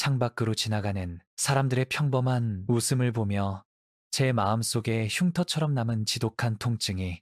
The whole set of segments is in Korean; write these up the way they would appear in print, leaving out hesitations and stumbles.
창밖으로 지나가는 사람들의 평범한 웃음을 보며 제 마음속에 흉터처럼 남은 지독한 통증이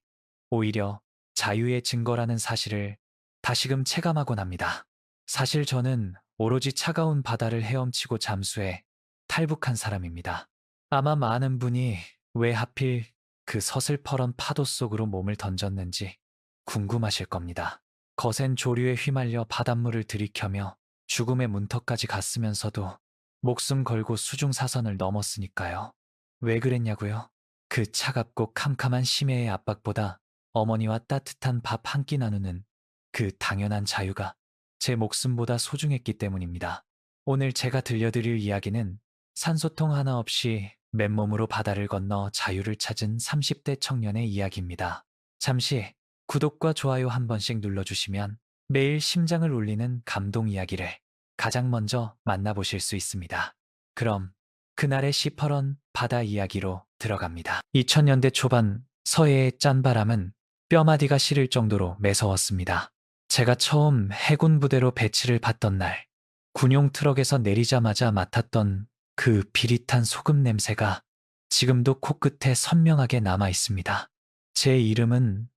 오히려 자유의 증거라는 사실을 다시금 체감하곤 합니다. 사실 저는 오로지 차가운 바다를 헤엄치고 잠수해 탈북한 사람입니다. 아마 많은 분이 왜 하필 그 서슬퍼런 파도 속으로 몸을 던졌는지 궁금하실 겁니다. 거센 조류에 휘말려 바닷물을 들이켜며 죽음의 문턱까지 갔으면서도 목숨 걸고 수중사선을 넘었으니까요. 왜 그랬냐고요? 그 차갑고 캄캄한 심해의 압박보다 어머니와 따뜻한 밥 한 끼 나누는 그 당연한 자유가 제 목숨보다 소중했기 때문입니다. 오늘 제가 들려드릴 이야기는 산소통 하나 없이 맨몸으로 바다를 건너 자유를 찾은 30대 청년의 이야기입니다. 잠시 구독과 좋아요 한 번씩 눌러주시면 매일 심장을 울리는 감동 이야기를 가장 먼저 만나보실 수 있습니다. 그럼 그날의 시퍼런 바다 이야기로 들어갑니다. 2000년대 초반 서해의 짠바람은 뼈마디가 시릴 정도로 매서웠습니다. 제가 처음 해군 부대로 배치를 받던 날, 군용 트럭에서 내리자마자 맡았던 그 비릿한 소금 냄새가 지금도 코끝에 선명하게 남아 있습니다. 제 이름은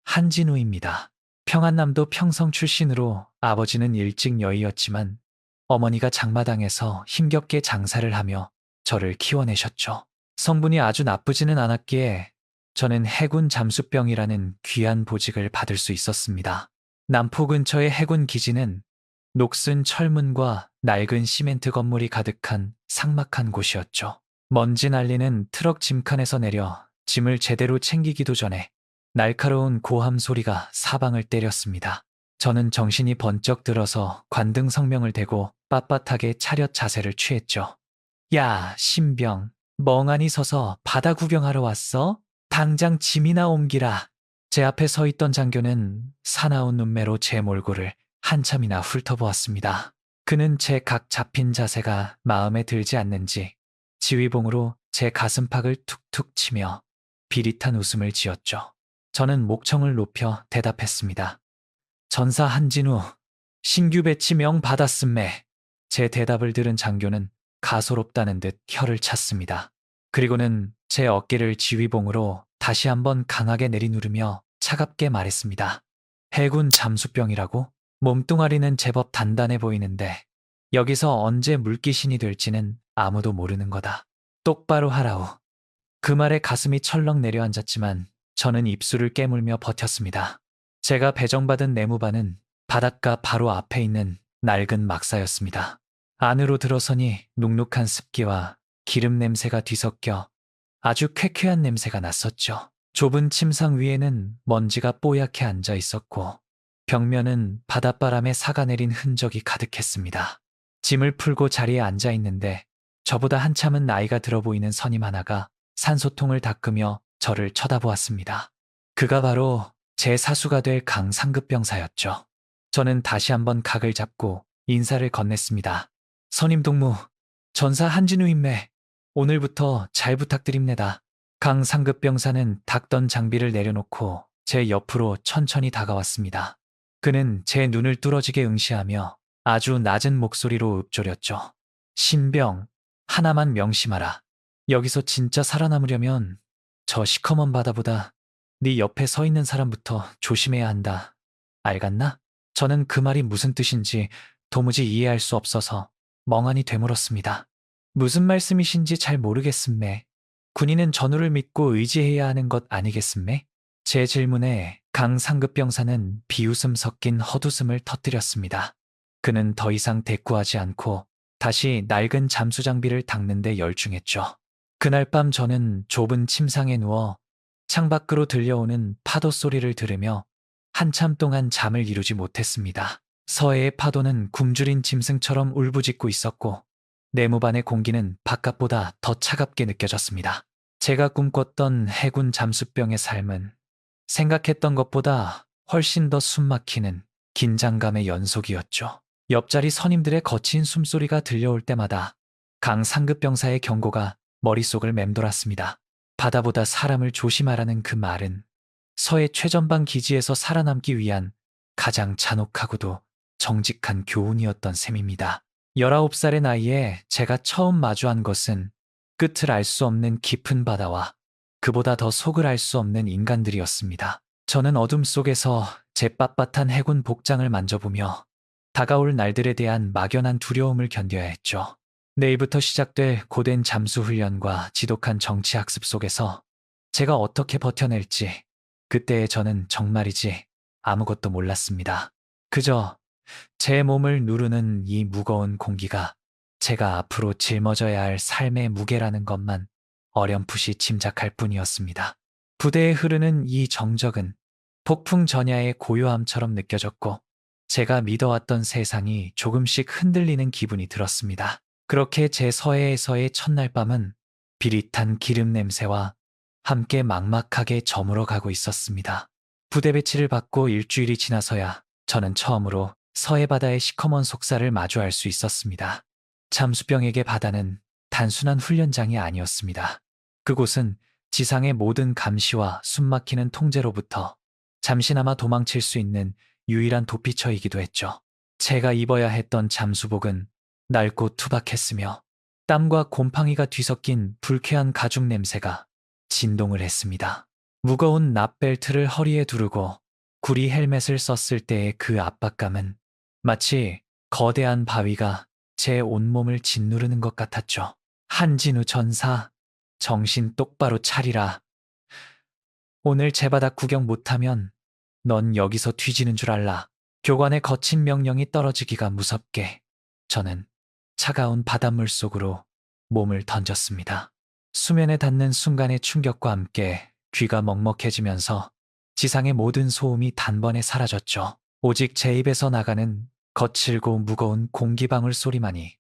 한진우입니다. 평안남도 평성 출신으로 아버지는 일찍 여의였지만 어머니가 장마당에서 힘겹게 장사를 하며 저를 키워내셨죠. 성분이 아주 나쁘지는 않았기에 저는 해군 잠수병이라는 귀한 보직을 받을 수 있었습니다. 남포 근처의 해군 기지는 녹슨 철문과 낡은 시멘트 건물이 가득한 삭막한 곳이었죠. 먼지 날리는 트럭 짐칸에서 내려 짐을 제대로 챙기기도 전에 날카로운 고함 소리가 사방을 때렸습니다. 저는 정신이 번쩍 들어서 관등 성명을 대고 빳빳하게 차렷 자세를 취했죠. 야, 신병, 멍하니 서서 바다 구경하러 왔어? 당장 짐이나 옮기라. 제 앞에 서 있던 장교는 사나운 눈매로 제 몰골을 한참이나 훑어보았습니다. 그는 제 각 잡힌 자세가 마음에 들지 않는지 지휘봉으로 제 가슴팍을 툭툭 치며 비릿한 웃음을 지었죠. 저는 목청을 높여 대답했습니다. 전사 한진우, 신규 배치 명 받았음매. 제 대답을 들은 장교는 가소롭다는 듯 혀를 찼습니다. 그리고는 제 어깨를 지휘봉으로 다시 한번 강하게 내리누르며 차갑게 말했습니다. 해군 잠수병이라고? 몸뚱아리는 제법 단단해 보이는데 여기서 언제 물귀신이 될지는 아무도 모르는 거다. 똑바로 하라오. 그 말에 가슴이 철렁 내려앉았지만 저는 입술을 깨물며 버텼습니다. 제가 배정받은 내무반은 바닷가 바로 앞에 있는 낡은 막사였습니다. 안으로 들어서니 눅눅한 습기와 기름 냄새가 뒤섞여 아주 쾌쾌한 냄새가 났었죠. 좁은 침상 위에는 먼지가 뽀얗게 앉아 있었고 벽면은 바닷바람에 삭아내린 흔적이 가득했습니다. 짐을 풀고 자리에 앉아 있는데 저보다 한참은 나이가 들어 보이는 선임 하나가 산소통을 닦으며 저를 쳐다보았습니다. 그가 바로 제 사수가 될 강 상급병사였죠. 저는 다시 한번 각을 잡고 인사를 건넸습니다. 선임 동무, 전사 한진우임매, 오늘부터 잘 부탁드립니다. 강 상급병사는 닦던 장비를 내려놓고 제 옆으로 천천히 다가왔습니다. 그는 제 눈을 뚫어지게 응시하며 아주 낮은 목소리로 읊조렸죠. 신병, 하나만 명심하라. 여기서 진짜 살아남으려면 저 시커먼 바다보다 네 옆에 서 있는 사람부터 조심해야 한다. 알갔나? 저는 그 말이 무슨 뜻인지 도무지 이해할 수 없어서 멍하니 되물었습니다. 무슨 말씀이신지 잘 모르겠음매. 군인은 전우를 믿고 의지해야 하는 것 아니겠음매? 제 질문에 강 상급병사는 비웃음 섞인 헛웃음을 터뜨렸습니다. 그는 더 이상 대꾸하지 않고 다시 낡은 잠수 장비를 닦는 데 열중했죠. 그날 밤 저는 좁은 침상에 누워 창밖으로 들려오는 파도 소리를 들으며 한참 동안 잠을 이루지 못했습니다. 서해의 파도는 굶주린 짐승처럼 울부짖고 있었고 내무반의 공기는 바깥보다 더 차갑게 느껴졌습니다. 제가 꿈꿨던 해군 잠수병의 삶은 생각했던 것보다 훨씬 더 숨막히는 긴장감의 연속이었죠. 옆자리 선임들의 거친 숨소리가 들려올 때마다 강 상급병사의 경고가 머릿속을 맴돌았습니다. 바다보다 사람을 조심하라는 그 말은 서해 최전방 기지에서 살아남기 위한 가장 잔혹하고도 정직한 교훈이었던 셈입니다. 19살의 나이에 제가 처음 마주한 것은 끝을 알 수 없는 깊은 바다와 그보다 더 속을 알 수 없는 인간들이었습니다. 저는 어둠 속에서 제 빳빳한 해군 복장을 만져보며 다가올 날들에 대한 막연한 두려움을 견뎌야 했죠. 내일부터 시작될 고된 잠수 훈련과 지독한 정치 학습 속에서 제가 어떻게 버텨낼지 그때의 저는 정말이지 아무것도 몰랐습니다. 그저 제 몸을 누르는 이 무거운 공기가 제가 앞으로 짊어져야 할 삶의 무게라는 것만 어렴풋이 짐작할 뿐이었습니다. 부대에 흐르는 이 정적은 폭풍 전야의 고요함처럼 느껴졌고 제가 믿어왔던 세상이 조금씩 흔들리는 기분이 들었습니다. 그렇게 제 서해에서의 첫날 밤은 비릿한 기름 냄새와 함께 막막하게 저물어 가고 있었습니다. 부대 배치를 받고 일주일이 지나서야 저는 처음으로 서해 바다의 시커먼 속살을 마주할 수 있었습니다. 잠수병에게 바다는 단순한 훈련장이 아니었습니다. 그곳은 지상의 모든 감시와 숨막히는 통제로부터 잠시나마 도망칠 수 있는 유일한 도피처이기도 했죠. 제가 입어야 했던 잠수복은 낡고 투박했으며 땀과 곰팡이가 뒤섞인 불쾌한 가죽 냄새가 진동을 했습니다. 무거운 납벨트를 허리에 두르고 구리 헬멧을 썼을 때의 그 압박감은 마치 거대한 바위가 제 온몸을 짓누르는 것 같았죠. 한진우 전사, 정신 똑바로 차리라. 오늘 제 바닥 구경 못하면 넌 여기서 뒤지는 줄 알라. 교관의 거친 명령이 떨어지기가 무섭게 저는 차가운 바닷물 속으로 몸을 던졌습니다. 수면에 닿는 순간의 충격과 함께 귀가 먹먹해지면서 지상의 모든 소음이 단번에 사라졌죠. 오직 제 입에서 나가는 거칠고 무거운 공기방울 소리만이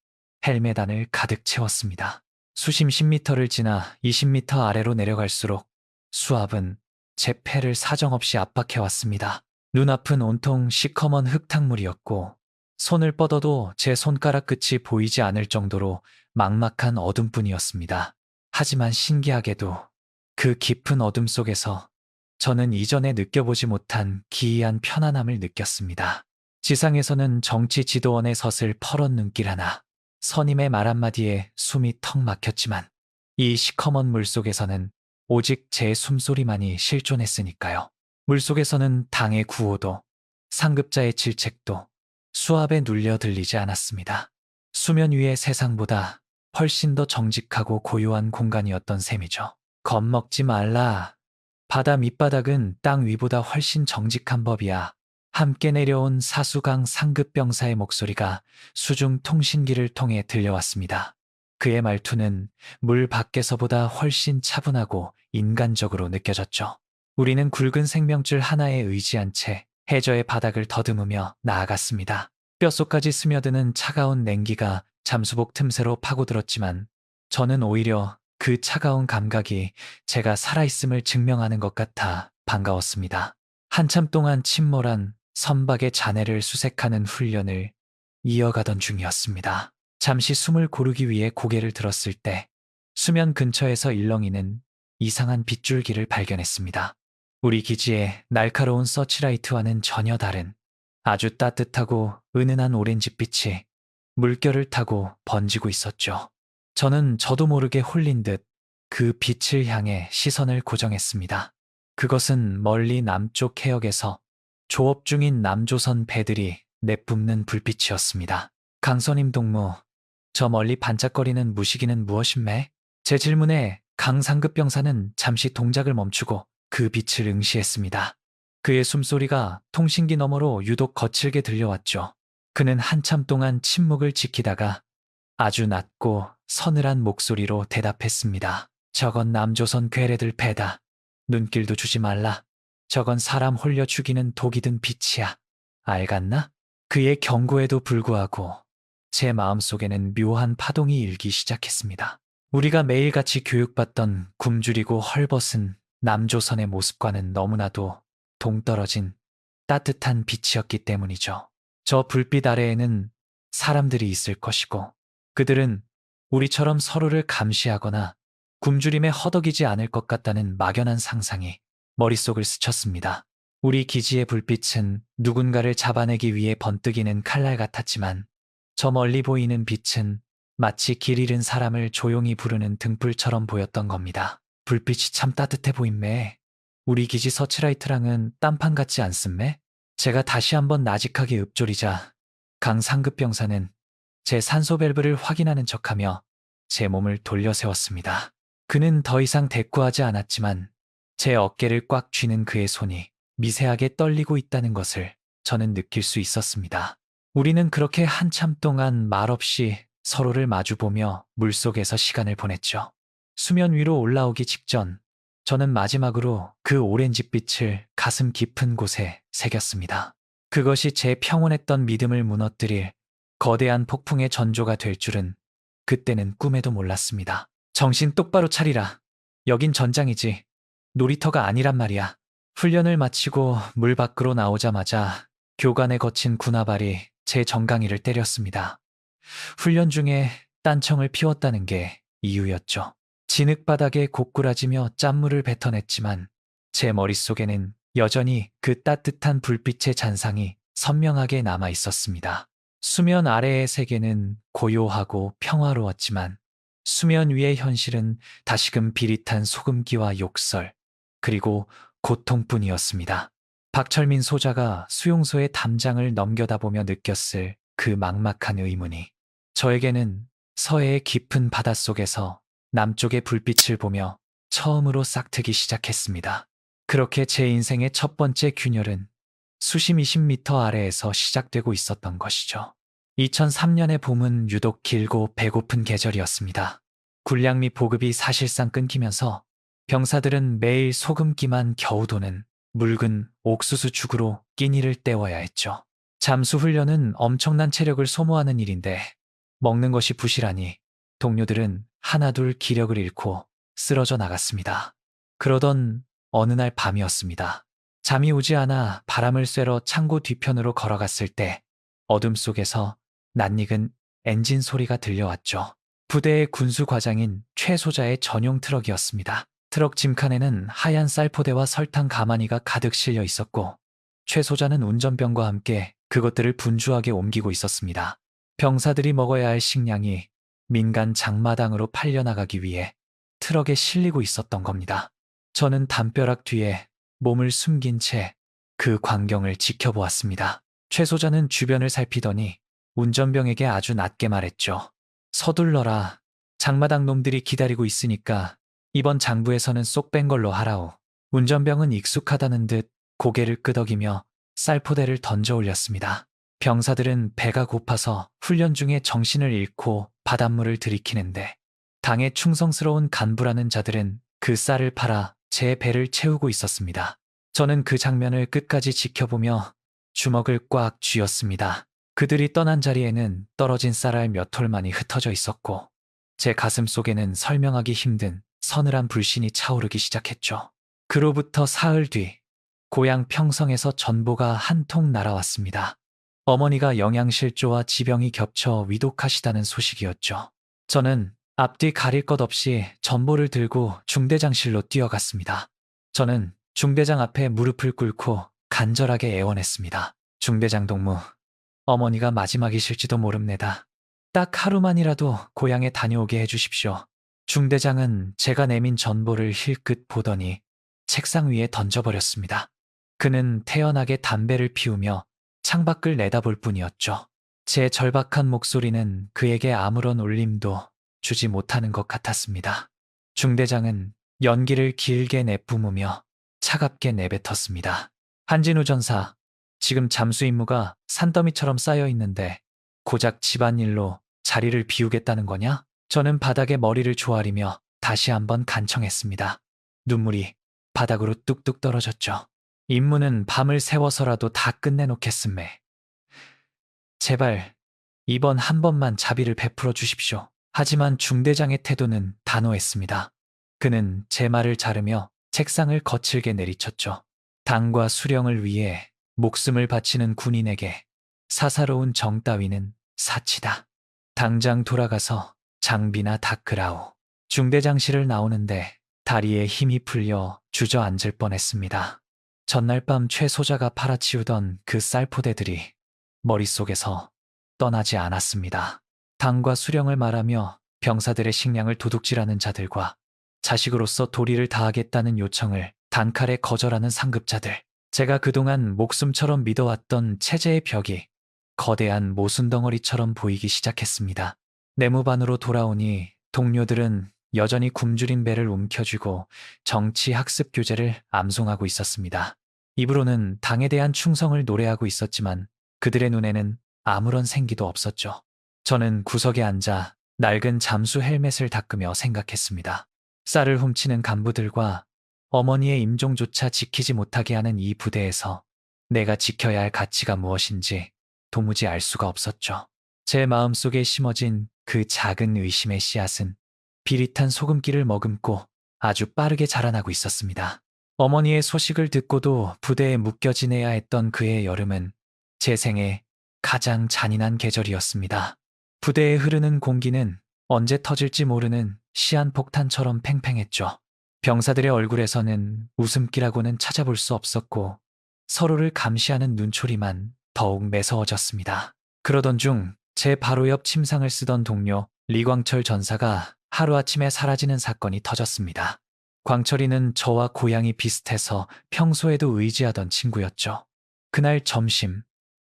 헬멧 안을 가득 채웠습니다. 수심 10m를 지나 20m 아래로 내려갈수록 수압은 제 폐를 사정없이 압박해왔습니다. 눈앞은 온통 시커먼 흙탕물이었고 손을 뻗어도 제 손가락 끝이 보이지 않을 정도로 막막한 어둠뿐이었습니다. 하지만 신기하게도 그 깊은 어둠 속에서 저는 이전에 느껴보지 못한 기이한 편안함을 느꼈습니다. 지상에서는 정치 지도원의 섯을 퍼런 눈길 하나, 선임의 말 한마디에 숨이 턱 막혔지만 이 시커먼 물속에서는 오직 제 숨소리만이 실존했으니까요. 물속에서는 당의 구호도, 상급자의 질책도 수압에 눌려 들리지 않았습니다. 수면 위의 세상보다 훨씬 더 정직하고 고요한 공간이었던 셈이죠. 겁먹지 말라. 바다 밑바닥은 땅 위보다 훨씬 정직한 법이야. 함께 내려온 사수강 상급병사의 목소리가 수중 통신기를 통해 들려왔습니다. 그의 말투는 물 밖에서보다 훨씬 차분하고 인간적으로 느껴졌죠. 우리는 굵은 생명줄 하나에 의지한 채 해저의 바닥을 더듬으며 나아갔습니다. 뼛속까지 스며드는 차가운 냉기가 잠수복 틈새로 파고들었지만 저는 오히려 그 차가운 감각이 제가 살아있음을 증명하는 것 같아 반가웠습니다. 한참 동안 침몰한 선박의 잔해를 수색하는 훈련을 이어가던 중이었습니다. 잠시 숨을 고르기 위해 고개를 들었을 때 수면 근처에서 일렁이는 이상한 빗줄기를 발견했습니다. 우리 기지의 날카로운 서치라이트와는 전혀 다른 아주 따뜻하고 은은한 오렌지빛이 물결을 타고 번지고 있었죠. 저도 모르게 홀린 듯 그 빛을 향해 시선을 고정했습니다. 그것은 멀리 남쪽 해역에서 조업 중인 남조선 배들이 내뿜는 불빛이었습니다. 강선임 동무, 저 멀리 반짝거리는 무시기는 무엇인매? 제 질문에 강 상급병사는 잠시 동작을 멈추고 그 빛을 응시했습니다. 그의 숨소리가 통신기 너머로 유독 거칠게 들려왔죠. 그는 한참 동안 침묵을 지키다가 아주 낮고 서늘한 목소리로 대답했습니다. 저건 남조선 괴뢰들 배다. 눈길도 주지 말라. 저건 사람 홀려 죽이는 독이 든 빛이야. 알갔나? 그의 경고에도 불구하고 제 마음속에는 묘한 파동이 일기 시작했습니다. 우리가 매일같이 교육받던 굶주리고 헐벗은 남조선의 모습과는 너무나도 동떨어진 따뜻한 빛이었기 때문이죠. 저 불빛 아래에는 사람들이 있을 것이고 그들은 우리처럼 서로를 감시하거나 굶주림에 허덕이지 않을 것 같다는 막연한 상상이 머릿속을 스쳤습니다. 우리 기지의 불빛은 누군가를 잡아내기 위해 번뜩이는 칼날 같았지만 저 멀리 보이는 빛은 마치 길 잃은 사람을 조용히 부르는 등불처럼 보였던 겁니다. 불빛이 참 따뜻해 보임매. 우리 기지 서치라이트랑은 딴판 같지 않음매? 제가 다시 한번 나직하게 읊조리자 강 상급 병사는 제 산소 밸브를 확인하는 척하며 제 몸을 돌려 세웠습니다. 그는 더 이상 대꾸하지 않았지만 제 어깨를 꽉 쥐는 그의 손이 미세하게 떨리고 있다는 것을 저는 느낄 수 있었습니다. 우리는 그렇게 한참 동안 말없이 서로를 마주보며 물속에서 시간을 보냈죠. 수면 위로 올라오기 직전 저는 마지막으로 그 오렌지빛을 가슴 깊은 곳에 새겼습니다. 그것이 제 평온했던 믿음을 무너뜨릴 거대한 폭풍의 전조가 될 줄은 그때는 꿈에도 몰랐습니다. 정신 똑바로 차리라. 여긴 전장이지. 놀이터가 아니란 말이야. 훈련을 마치고 물 밖으로 나오자마자 교관에 거친 군화발이 제 정강이를 때렸습니다. 훈련 중에 딴청을 피웠다는 게 이유였죠. 진흙바닥에 고꾸라지며 짠물을 뱉어냈지만 제 머릿속에는 여전히 그 따뜻한 불빛의 잔상이 선명하게 남아 있었습니다. 수면 아래의 세계는 고요하고 평화로웠지만 수면 위의 현실은 다시금 비릿한 소금기와 욕설, 그리고 고통뿐이었습니다. 박철민 소자가 수용소의 담장을 넘겨다보며 느꼈을 그 막막한 의문이 저에게는 서해의 깊은 바닷속에서 남쪽의 불빛을 보며 처음으로 싹트기 시작했습니다. 그렇게 제 인생의 첫 번째 균열은 수심 20m 아래에서 시작되고 있었던 것이죠. 2003년의 봄은 유독 길고 배고픈 계절이었습니다. 군량 및 보급이 사실상 끊기면서 병사들은 매일 소금기만 겨우 도는 묽은 옥수수 죽으로 끼니를 때워야 했죠. 잠수훈련은 엄청난 체력을 소모하는 일인데 먹는 것이 부실하니 동료들은 하나둘 기력을 잃고 쓰러져 나갔습니다. 그러던 어느 날 밤이었습니다. 잠이 오지 않아 바람을 쐬러 창고 뒤편으로 걸어갔을 때 어둠 속에서 낯익은 엔진 소리가 들려왔죠. 부대의 군수 과장인 최 소자의 전용 트럭이었습니다. 트럭 짐칸에는 하얀 쌀포대와 설탕 가마니가 가득 실려 있었고 최 소자는 운전병과 함께 그것들을 분주하게 옮기고 있었습니다. 병사들이 먹어야 할 식량이 민간 장마당으로 팔려나가기 위해 트럭에 실리고 있었던 겁니다. 저는 담벼락 뒤에 몸을 숨긴 채 그 광경을 지켜보았습니다. 최 소자는 주변을 살피더니 운전병에게 아주 낮게 말했죠. 서둘러라. 장마당 놈들이 기다리고 있으니까 이번 장부에서는 쏙 뺀 걸로 하라오. 운전병은 익숙하다는 듯 고개를 끄덕이며 쌀포대를 던져 올렸습니다. 병사들은 배가 고파서 훈련 중에 정신을 잃고 바닷물을 들이키는데 당에 충성스러운 간부라는 자들은 그 쌀을 팔아 제 배를 채우고 있었습니다. 저는 그 장면을 끝까지 지켜보며 주먹을 꽉 쥐었습니다. 그들이 떠난 자리에는 떨어진 쌀알 몇 톨만이 흩어져 있었고 제 가슴 속에는 설명하기 힘든 서늘한 불신이 차오르기 시작했죠. 그로부터 사흘 뒤 고향 평성에서 전보가 한 통 날아왔습니다. 어머니가 영양실조와 지병이 겹쳐 위독하시다는 소식이었죠. 저는 앞뒤 가릴 것 없이 전보를 들고 중대장실로 뛰어갔습니다. 저는 중대장 앞에 무릎을 꿇고 간절하게 애원했습니다. 중대장 동무, 어머니가 마지막이실지도 모릅니다. 딱 하루만이라도 고향에 다녀오게 해주십시오. 중대장은 제가 내민 전보를 힐끗 보더니 책상 위에 던져버렸습니다. 그는 태연하게 담배를 피우며 창밖을 내다볼 뿐이었죠. 제 절박한 목소리는 그에게 아무런 울림도 주지 못하는 것 같았습니다. 중대장은 연기를 길게 내뿜으며 차갑게 내뱉었습니다. 한진우 전사, 지금 잠수 임무가 산더미처럼 쌓여 있는데 고작 집안일로 자리를 비우겠다는 거냐? 저는 바닥에 머리를 조아리며 다시 한번 간청했습니다. 눈물이 바닥으로 뚝뚝 떨어졌죠. 임무는 밤을 새워서라도 다 끝내놓겠음매. 제발 이번 한 번만 자비를 베풀어 주십시오. 하지만 중대장의 태도는 단호했습니다. 그는 제 말을 자르며 책상을 거칠게 내리쳤죠. 당과 수령을 위해 목숨을 바치는 군인에게 사사로운 정 따위는 사치다. 당장 돌아가서 장비나 닦으라오. 중대장실을 나오는데 다리에 힘이 풀려 주저앉을 뻔했습니다. 전날 밤 최 소자가 팔아치우던 그 쌀포대들이 머릿속에서 떠나지 않았습니다. 당과 수령을 말하며 병사들의 식량을 도둑질하는 자들과 자식으로서 도리를 다하겠다는 요청을 단칼에 거절하는 상급자들. 제가 그동안 목숨처럼 믿어왔던 체제의 벽이 거대한 모순덩어리처럼 보이기 시작했습니다. 내무반으로 돌아오니 동료들은 여전히 굶주린 배를 움켜쥐고 정치 학습 교재를 암송하고 있었습니다. 입으로는 당에 대한 충성을 노래하고 있었지만 그들의 눈에는 아무런 생기도 없었죠. 저는 구석에 앉아 낡은 잠수 헬멧을 닦으며 생각했습니다. 쌀을 훔치는 간부들과 어머니의 임종조차 지키지 못하게 하는 이 부대에서 내가 지켜야 할 가치가 무엇인지 도무지 알 수가 없었죠. 제 마음속에 심어진 그 작은 의심의 씨앗은 비릿한 소금기를 머금고 아주 빠르게 자라나고 있었습니다. 어머니의 소식을 듣고도 부대에 묶여 지내야 했던 그해 여름은 제 생애 가장 잔인한 계절이었습니다. 부대에 흐르는 공기는 언제 터질지 모르는 시한폭탄처럼 팽팽했죠. 병사들의 얼굴에서는 웃음기라고는 찾아볼 수 없었고 서로를 감시하는 눈초리만 더욱 매서워졌습니다. 그러던 중 제 바로 옆 침상을 쓰던 동료 리광철 전사가 하루아침에 사라지는 사건이 터졌습니다. 광철이는 저와 고향이 비슷해서 평소에도 의지하던 친구였죠. 그날 점심,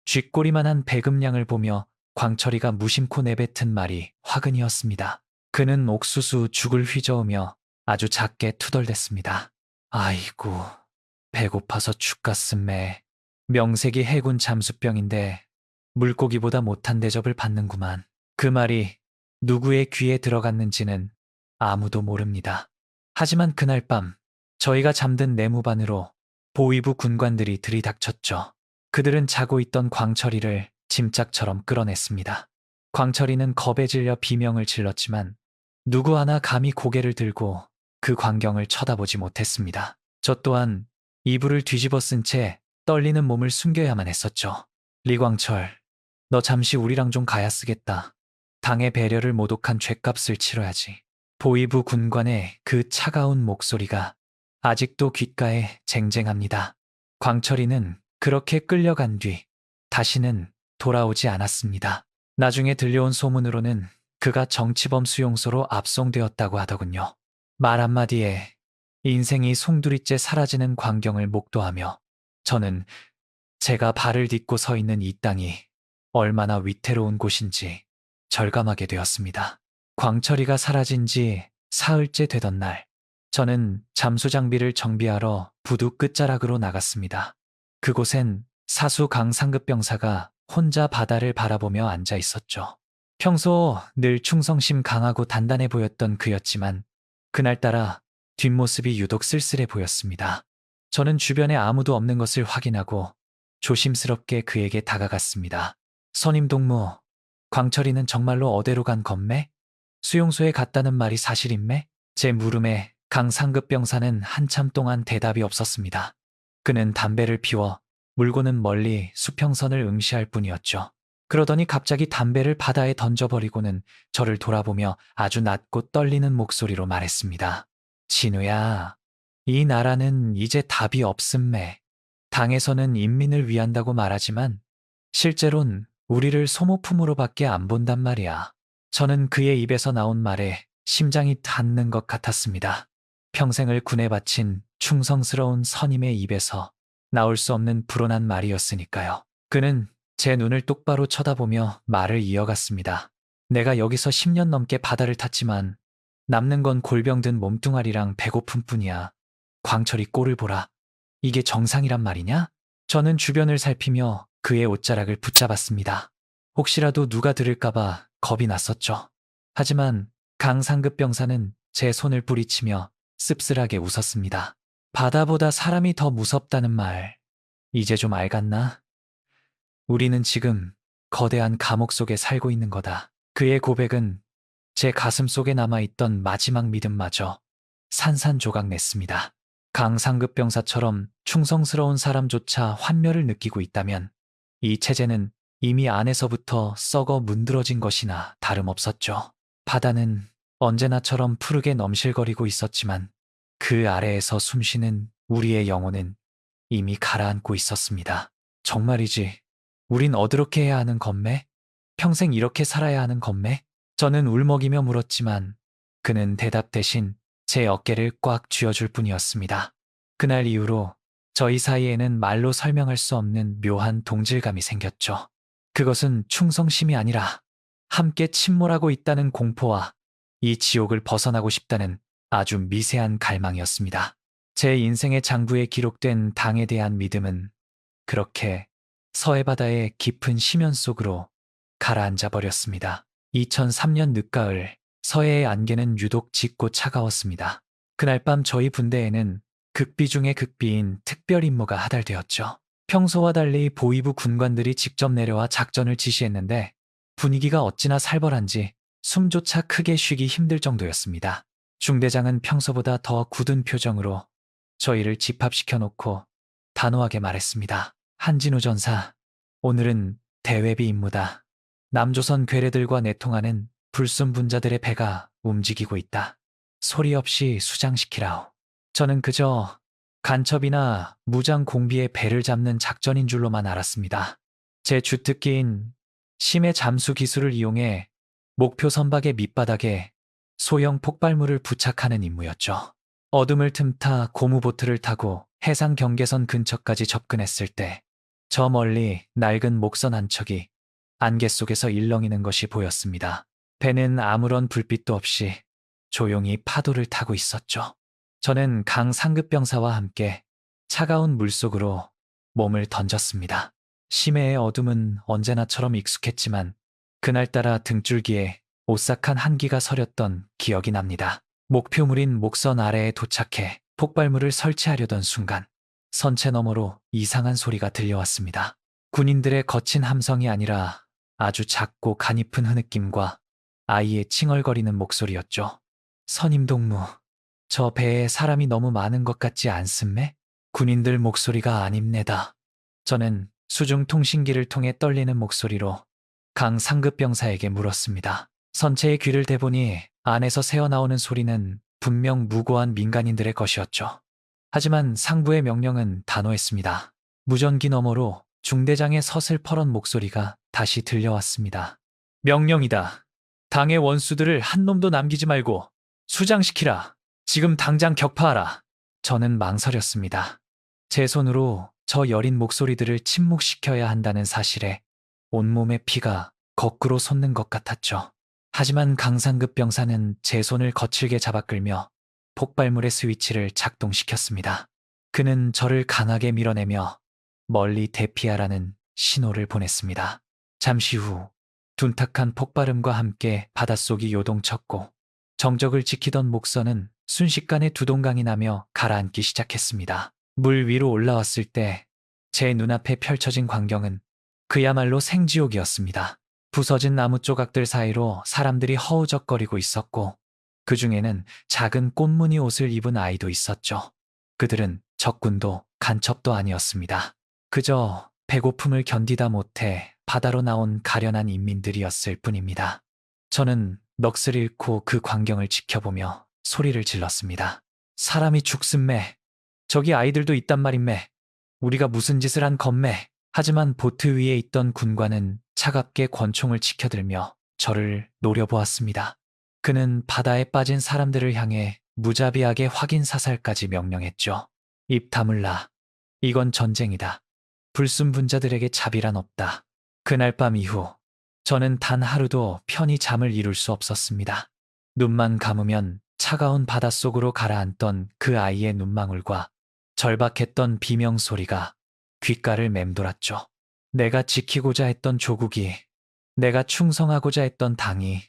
쥐꼬리만한 배급량을 보며 광철이가 무심코 내뱉은 말이 화근이었습니다. 그는 옥수수 죽을 휘저으며 아주 작게 투덜댔습니다. 아이고, 배고파서 죽겠음매. 명색이 해군 잠수병인데 물고기보다 못한 대접을 받는구만. 그 말이 누구의 귀에 들어갔는지는 아무도 모릅니다. 하지만 그날 밤 저희가 잠든 내무반으로 보위부 군관들이 들이닥쳤죠. 그들은 자고 있던 광철이를 짐짝처럼 끌어냈습니다. 광철이는 겁에 질려 비명을 질렀지만 누구 하나 감히 고개를 들고 그 광경을 쳐다보지 못했습니다. 저 또한 이불을 뒤집어 쓴 채 떨리는 몸을 숨겨야만 했었죠. 리광철, 너 잠시 우리랑 좀 가야 쓰겠다. 당의 배려를 모독한 죗값을 치러야지. 보위부 군관의 그 차가운 목소리가 아직도 귓가에 쟁쟁합니다. 광철이는 그렇게 끌려간 뒤 다시는 돌아오지 않았습니다. 나중에 들려온 소문으로는 그가 정치범 수용소로 압송되었다고 하더군요. 말 한마디에 인생이 송두리째 사라지는 광경을 목도하며 저는 제가 발을 딛고 서 있는 이 땅이 얼마나 위태로운 곳인지 절감하게 되었습니다. 광철이가 사라진 지 사흘째 되던 날, 저는 잠수 장비를 정비하러 부두 끝자락으로 나갔습니다. 그곳엔 사수 강 상급 병사가 혼자 바다를 바라보며 앉아 있었죠. 평소 늘 충성심 강하고 단단해 보였던 그였지만 그날따라 뒷모습이 유독 쓸쓸해 보였습니다. 저는 주변에 아무도 없는 것을 확인하고 조심스럽게 그에게 다가갔습니다. 선임 동무, 광철이는 정말로 어디로 간 겁매? 수용소에 갔다는 말이 사실임매? 제 물음에 강 상급 병사는 한참 동안 대답이 없었습니다. 그는 담배를 피워 물고는 멀리 수평선을 응시할 뿐이었죠. 그러더니 갑자기 담배를 바다에 던져버리고는 저를 돌아보며 아주 낮고 떨리는 목소리로 말했습니다. 진우야, 이 나라는 이제 답이 없음매. 당에서는 인민을 위한다고 말하지만 실제론 우리를 소모품으로밖에 안 본단 말이야. 저는 그의 입에서 나온 말에 심장이 닿는 것 같았습니다. 평생을 군에 바친 충성스러운 선임의 입에서 나올 수 없는 불온한 말이었으니까요. 그는 제 눈을 똑바로 쳐다보며 말을 이어갔습니다. 내가 여기서 10년 넘게 바다를 탔지만 남는 건 골병든 몸뚱아리랑 배고픔뿐이야. 광철이 꼴을 보라. 이게 정상이란 말이냐? 저는 주변을 살피며 그의 옷자락을 붙잡았습니다. 혹시라도 누가 들을까봐 겁이 났었죠. 하지만 강 상급 병사는 제 손을 뿌리치며 씁쓸하게 웃었습니다. 바다보다 사람이 더 무섭다는 말, 이제 좀 알겠나? 우리는 지금 거대한 감옥 속에 살고 있는 거다. 그의 고백은 제 가슴 속에 남아있던 마지막 믿음마저 산산조각 냈습니다. 강 상급 병사처럼 충성스러운 사람조차 환멸을 느끼고 있다면 이 체제는 이미 안에서부터 썩어 문드러진 것이나 다름없었죠. 바다는 언제나처럼 푸르게 넘실거리고 있었지만 그 아래에서 숨쉬는 우리의 영혼은 이미 가라앉고 있었습니다. 정말이지, 우린 어떻게 해야 하는 건매? 평생 이렇게 살아야 하는 건매? 저는 울먹이며 물었지만 그는 대답 대신 제 어깨를 꽉 쥐어줄 뿐이었습니다. 그날 이후로 저희 사이에는 말로 설명할 수 없는 묘한 동질감이 생겼죠. 그것은 충성심이 아니라 함께 침몰하고 있다는 공포와 이 지옥을 벗어나고 싶다는 아주 미세한 갈망이었습니다. 제 인생의 장부에 기록된 당에 대한 믿음은 그렇게 서해 바다의 깊은 심연 속으로 가라앉아 버렸습니다. 2003년 늦가을, 서해의 안개는 유독 짙고 차가웠습니다. 그날 밤 저희 분대에는 극비 중의 극비인 특별 임무가 하달되었죠. 평소와 달리 보위부 군관들이 직접 내려와 작전을 지시했는데 분위기가 어찌나 살벌한지 숨조차 크게 쉬기 힘들 정도였습니다. 중대장은 평소보다 더 굳은 표정으로 저희를 집합시켜 놓고 단호하게 말했습니다. 한진우 전사, 오늘은 대회비 임무다. 남조선 괴뢰들과 내통하는 불순분자들의 배가 움직이고 있다. 소리 없이 수장시키라오. 저는 그저 간첩이나 무장 공비의 배를 잡는 작전인 줄로만 알았습니다. 제 주특기인 심해 잠수 기술을 이용해 목표 선박의 밑바닥에 소형 폭발물을 부착하는 임무였죠. 어둠을 틈타 고무보트를 타고 해상 경계선 근처까지 접근했을 때 저 멀리 낡은 목선 한 척이 안개 속에서 일렁이는 것이 보였습니다. 배는 아무런 불빛도 없이 조용히 파도를 타고 있었죠. 저는 강 상급병사와 함께 차가운 물속으로 몸을 던졌습니다. 심해의 어둠은 언제나처럼 익숙했지만 그날따라 등줄기에 오싹한 한기가 서렸던 기억이 납니다. 목표물인 목선 아래에 도착해 폭발물을 설치하려던 순간 선체 너머로 이상한 소리가 들려왔습니다. 군인들의 거친 함성이 아니라 아주 작고 가냘픈 흐느낌과 아이의 칭얼거리는 목소리였죠. 선임 동무, 저 배에 사람이 너무 많은 것 같지 않음매? 군인들 목소리가 아닙니다. 저는 수중 통신기를 통해 떨리는 목소리로 강 상급병사에게 물었습니다. 선체의 귀를 대보니 안에서 새어나오는 소리는 분명 무고한 민간인들의 것이었죠. 하지만 상부의 명령은 단호했습니다. 무전기 너머로 중대장의 서슬퍼런 목소리가 다시 들려왔습니다. 명령이다. 당의 원수들을 한 놈도 남기지 말고 수장시키라. 지금 당장 격파하라. 저는 망설였습니다. 제 손으로 저 여린 목소리들을 침묵시켜야 한다는 사실에 온몸의 피가 거꾸로 솟는 것 같았죠. 하지만 강상급 병사는 제 손을 거칠게 잡아 끌며 폭발물의 스위치를 작동시켰습니다. 그는 저를 강하게 밀어내며 멀리 대피하라는 신호를 보냈습니다. 잠시 후 둔탁한 폭발음과 함께 바닷속이 요동쳤고 정적을 지키던 목선은 순식간에 두동강이 나며 가라앉기 시작했습니다. 물 위로 올라왔을 때 제 눈앞에 펼쳐진 광경은 그야말로 생지옥이었습니다. 부서진 나무 조각들 사이로 사람들이 허우적거리고 있었고 그 중에는 작은 꽃무늬 옷을 입은 아이도 있었죠. 그들은 적군도 간첩도 아니었습니다. 그저 배고픔을 견디다 못해 바다로 나온 가련한 인민들이었을 뿐입니다. 저는 넋을 잃고 그 광경을 지켜보며 소리를 질렀습니다. 사람이 죽음매. 저기 아이들도 있단 말임매. 우리가 무슨 짓을 한 건매. 하지만 보트 위에 있던 군관은 차갑게 권총을 치켜들며 저를 노려보았습니다. 그는 바다에 빠진 사람들을 향해 무자비하게 확인 사살까지 명령했죠. 입 다물라. 이건 전쟁이다. 불순분자들에게 자비란 없다. 그날 밤 이후 저는 단 하루도 편히 잠을 이룰 수 없었습니다. 눈만 감으면 차가운 바닷속으로 가라앉던 그 아이의 눈망울과 절박했던 비명소리가 귓가를 맴돌았죠. 내가 지키고자 했던 조국이, 내가 충성하고자 했던 당이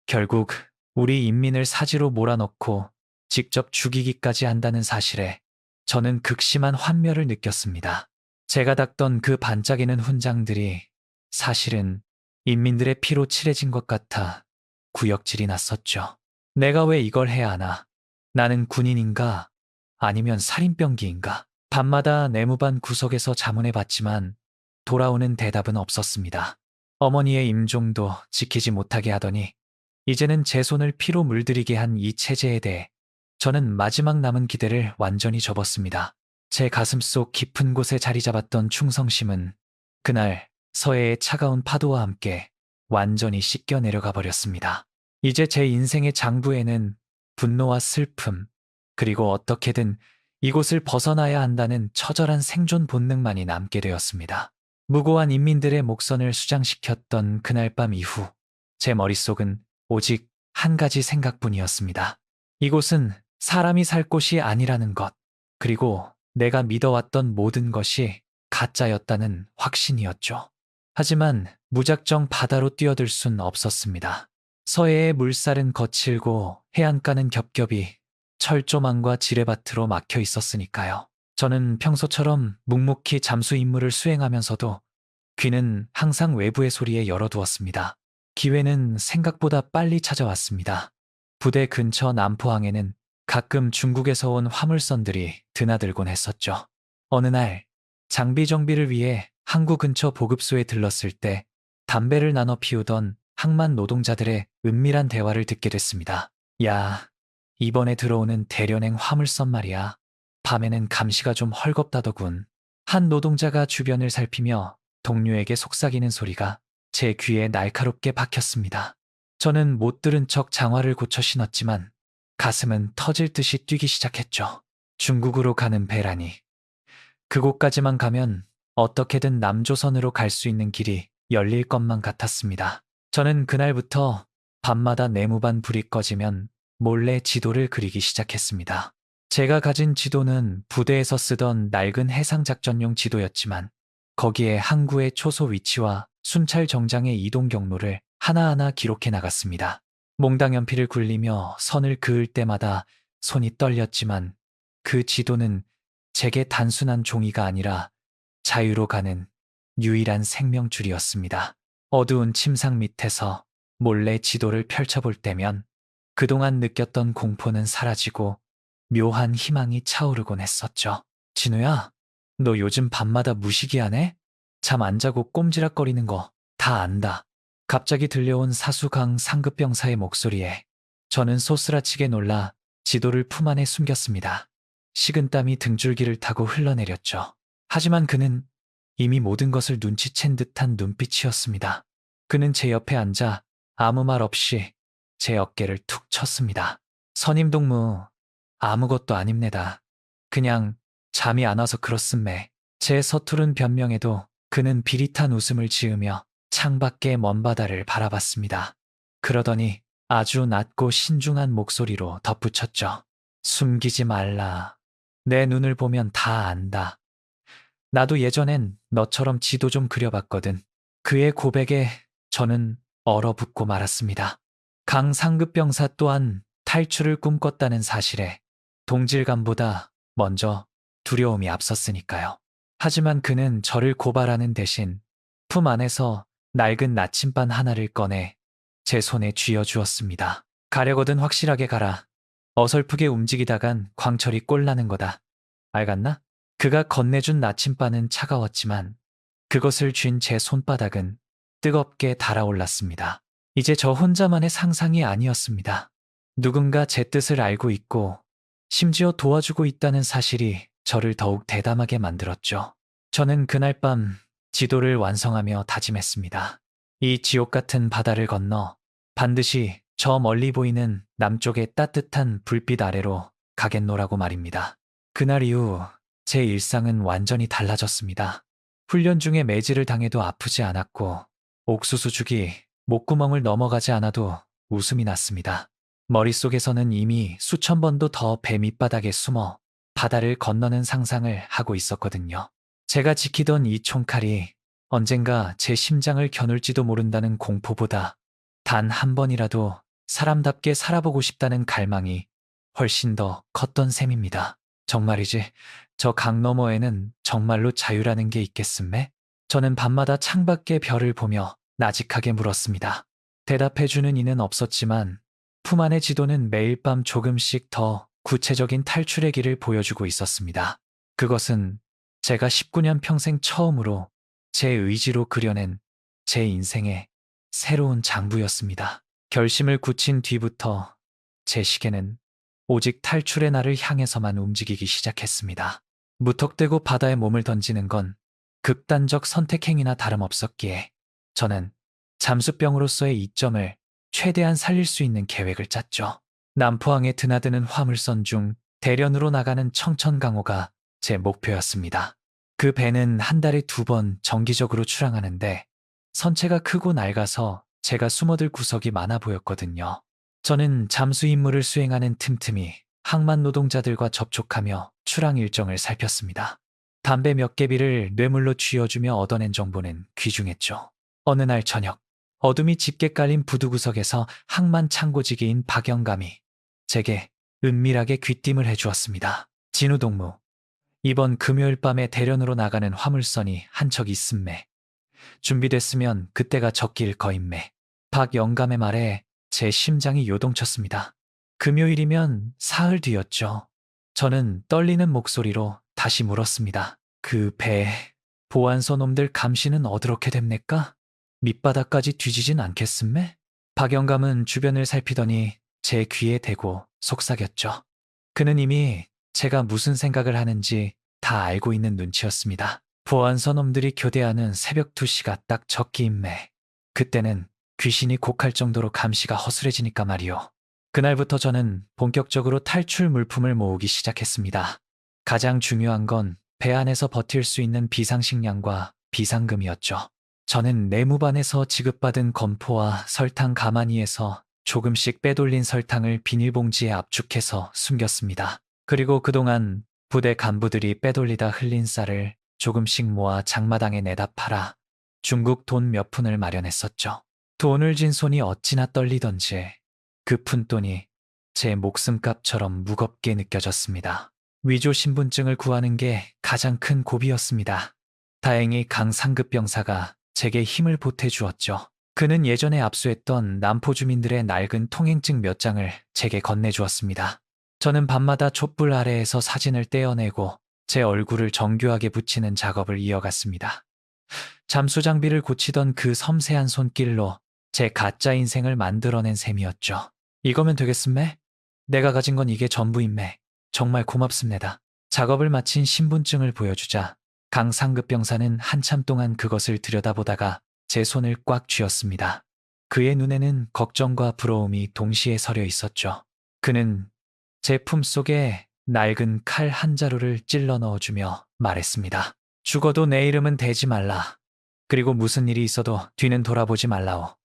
결국 우리 인민을 사지로 몰아넣고 직접 죽이기까지 한다는 사실에 저는 극심한 환멸을 느꼈습니다. 제가 닦던 그 반짝이는 훈장들이 사실은 인민들의 피로 칠해진 것 같아 구역질이 났었죠. 내가 왜 이걸 해야 하나? 나는 군인인가? 아니면 살인병기인가? 밤마다 내무반 구석에서 자문해봤지만 돌아오는 대답은 없었습니다. 어머니의 임종도 지키지 못하게 하더니 이제는 제 손을 피로 물들이게 한 이 체제에 대해 저는 마지막 남은 기대를 완전히 접었습니다. 제 가슴속 깊은 곳에 자리 잡았던 충성심은 그날 서해의 차가운 파도와 함께 완전히 씻겨 내려가 버렸습니다. 이제 제 인생의 장부에는 분노와 슬픔, 그리고 어떻게든 이곳을 벗어나야 한다는 처절한 생존 본능만이 남게 되었습니다. 무고한 인민들의 목선을 수장시켰던 그날 밤 이후 제 머릿속은 오직 한 가지 생각뿐이었습니다. 이곳은 사람이 살 곳이 아니라는 것, 그리고 내가 믿어왔던 모든 것이 가짜였다는 확신이었죠. 하지만 무작정 바다로 뛰어들 순 없었습니다. 서해의 물살은 거칠고 해안가는 겹겹이 철조망과 지뢰밭으로 막혀 있었으니까요. 저는 평소처럼 묵묵히 잠수 임무를 수행하면서도 귀는 항상 외부의 소리에 열어두었습니다. 기회는 생각보다 빨리 찾아왔습니다. 부대 근처 남포항에는 가끔 중국에서 온 화물선들이 드나들곤 했었죠. 어느 날 장비 정비를 위해 항구 근처 보급소에 들렀을 때 담배를 나눠 피우던 항만 노동자들의 은밀한 대화를 듣게 됐습니다. 야, 이번에 들어오는 대련행 화물선 말이야. 밤에는 감시가 좀 헐겁다더군. 한 노동자가 주변을 살피며 동료에게 속삭이는 소리가 제 귀에 날카롭게 박혔습니다. 저는 못 들은 척 장화를 고쳐 신었지만 가슴은 터질 듯이 뛰기 시작했죠. 중국으로 가는 배라니. 그곳까지만 가면 어떻게든 남조선으로 갈 수 있는 길이 열릴 것만 같았습니다. 저는 그날부터 밤마다 내무반 불이 꺼지면 몰래 지도를 그리기 시작했습니다. 제가 가진 지도는 부대에서 쓰던 낡은 해상작전용 지도였지만 거기에 항구의 초소 위치와 순찰 정장의 이동 경로를 하나하나 기록해 나갔습니다. 몽당 연필을 굴리며 선을 그을 때마다 손이 떨렸지만 그 지도는 제게 단순한 종이가 아니라 자유로 가는 유일한 생명줄이었습니다. 어두운 침상 밑에서 몰래 지도를 펼쳐볼 때면 그동안 느꼈던 공포는 사라지고 묘한 희망이 차오르곤 했었죠. 진우야, 너 요즘 밤마다 무시기하네? 잠 안 자고 꼼지락거리는 거 다 안다. 갑자기 들려온 사수강 상급병사의 목소리에 저는 소스라치게 놀라 지도를 품 안에 숨겼습니다. 식은땀이 등줄기를 타고 흘러내렸죠. 하지만 그는 이미 모든 것을 눈치챈 듯한 눈빛이었습니다. 그는 제 옆에 앉아 아무 말 없이 제 어깨를 툭 쳤습니다. 선임 동무, 아무것도 아닙니다. 그냥 잠이 안 와서 그렇음매. 제 서투른 변명에도 그는 비릿한 웃음을 지으며 창밖의 먼 바다를 바라봤습니다. 그러더니 아주 낮고 신중한 목소리로 덧붙였죠. 숨기지 말라. 내 눈을 보면 다 안다. 나도 예전엔 너처럼 지도 좀 그려봤거든. 그의 고백에 저는 얼어붙고 말았습니다. 강 상급병사 또한 탈출을 꿈꿨다는 사실에 동질감보다 먼저 두려움이 앞섰으니까요. 하지만 그는 저를 고발하는 대신 품 안에서 낡은 나침반 하나를 꺼내 제 손에 쥐어주었습니다. 가려거든 확실하게 가라. 어설프게 움직이다간 광철이 꼴나는 거다. 알겠나? 그가 건네준 나침반은 차가웠지만 그것을 쥔 제 손바닥은 뜨겁게 달아올랐습니다. 이제 저 혼자만의 상상이 아니었습니다. 누군가 제 뜻을 알고 있고 심지어 도와주고 있다는 사실이 저를 더욱 대담하게 만들었죠. 저는 그날 밤 지도를 완성하며 다짐했습니다. 이 지옥 같은 바다를 건너 반드시 저 멀리 보이는 남쪽의 따뜻한 불빛 아래로 가겠노라고 말입니다. 그날 이후 제 일상은 완전히 달라졌습니다. 훈련 중에 매질을 당해도 아프지 않았고 옥수수 죽이 목구멍을 넘어가지 않아도 웃음이 났습니다. 머릿속에서는 이미 수천 번도 더 배 밑바닥에 숨어 바다를 건너는 상상을 하고 있었거든요. 제가 지키던 이 총칼이 언젠가 제 심장을 겨눌지도 모른다는 공포보다 단 한 번이라도 사람답게 살아보고 싶다는 갈망이 훨씬 더 컸던 셈입니다. 정말이지, 저 강 너머에는 정말로 자유라는 게 있겠음매? 저는 밤마다 창밖의 별을 보며 나직하게 물었습니다. 대답해주는 이는 없었지만 품 안의 지도는 매일 밤 조금씩 더 구체적인 탈출의 길을 보여주고 있었습니다. 그것은 제가 19년 평생 처음으로 제 의지로 그려낸 제 인생의 새로운 장부였습니다. 결심을 굳힌 뒤부터 제 시계는 오직 탈출의 날을 향해서만 움직이기 시작했습니다. 무턱대고 바다에 몸을 던지는 건 극단적 선택행위나 다름없었기에 저는 잠수병으로서의 이점을 최대한 살릴 수 있는 계획을 짰죠. 남포항에 드나드는 화물선 중 대련으로 나가는 청천강호가 제 목표였습니다. 그 배는 한 달에 2번 정기적으로 출항하는데 선체가 크고 낡아서 제가 숨어들 구석이 많아 보였거든요. 저는 잠수 임무를 수행하는 틈틈이 항만 노동자들과 접촉하며 출항 일정을 살폈습니다. 담배 몇 개비를 뇌물로 쥐어주며 얻어낸 정보는 귀중했죠. 어느 날 저녁, 어둠이 짙게 깔린 부두구석에서 항만 창고지기인 박영감이 제게 은밀하게 귀띔을 해주었습니다. 진우 동무, 이번 금요일 밤에 대련으로 나가는 화물선이 한 척 있음매. 준비됐으면 그때가 적기일 거임매. 박영감의 말에 제 심장이 요동쳤습니다. 금요일이면 사흘 뒤였죠. 저는 떨리는 목소리로 다시 물었습니다. 그 배, 보안서 놈들 감시는 어떻게 됩니까? 밑바닥까지 뒤지진 않겠음매? 박영감은 주변을 살피더니 제 귀에 대고 속삭였죠. 그는 이미 제가 무슨 생각을 하는지 다 알고 있는 눈치였습니다. 보안서 놈들이 교대하는 새벽 2시가 딱 적기임매. 그때는 귀신이 곡할 정도로 감시가 허술해지니까 말이요. 그날부터 저는 본격적으로 탈출 물품을 모으기 시작했습니다. 가장 중요한 건 배 안에서 버틸 수 있는 비상식량과 비상금이었죠. 저는 내무반에서 지급받은 건포와 설탕 가마니에서 조금씩 빼돌린 설탕을 비닐봉지에 압축해서 숨겼습니다. 그리고 그동안 부대 간부들이 빼돌리다 흘린 쌀을 조금씩 모아 장마당에 내다 팔아 중국 돈 몇 푼을 마련했었죠. 돈을 쥔 손이 어찌나 떨리던지 그 푼돈이 제 목숨값처럼 무겁게 느껴졌습니다. 위조 신분증을 구하는 게 가장 큰 고비였습니다. 다행히 강 상급 병사가 제게 힘을 보태주었죠. 그는 예전에 압수했던 남포 주민들의 낡은 통행증 몇 장을 제게 건네주었습니다. 저는 밤마다 촛불 아래에서 사진을 떼어내고 제 얼굴을 정교하게 붙이는 작업을 이어갔습니다. 잠수 장비를 고치던 그 섬세한 손길로 제 가짜 인생을 만들어낸 셈이었죠. 이거면 되겠음매? 내가 가진 건 이게 전부임매. 정말 고맙습니다. 작업을 마친 신분증을 보여주자 강 상급 병사는 한참 동안 그것을 들여다보다가 제 손을 꽉 쥐었습니다. 그의 눈에는 걱정과 부러움이 동시에 서려 있었죠. 그는 제 품속에 낡은 칼 한 자루를 찔러 넣어주며 말했습니다. 죽어도 내 이름은 대지 말라. 그리고 무슨 일이 있어도 뒤는 돌아보지 말라오.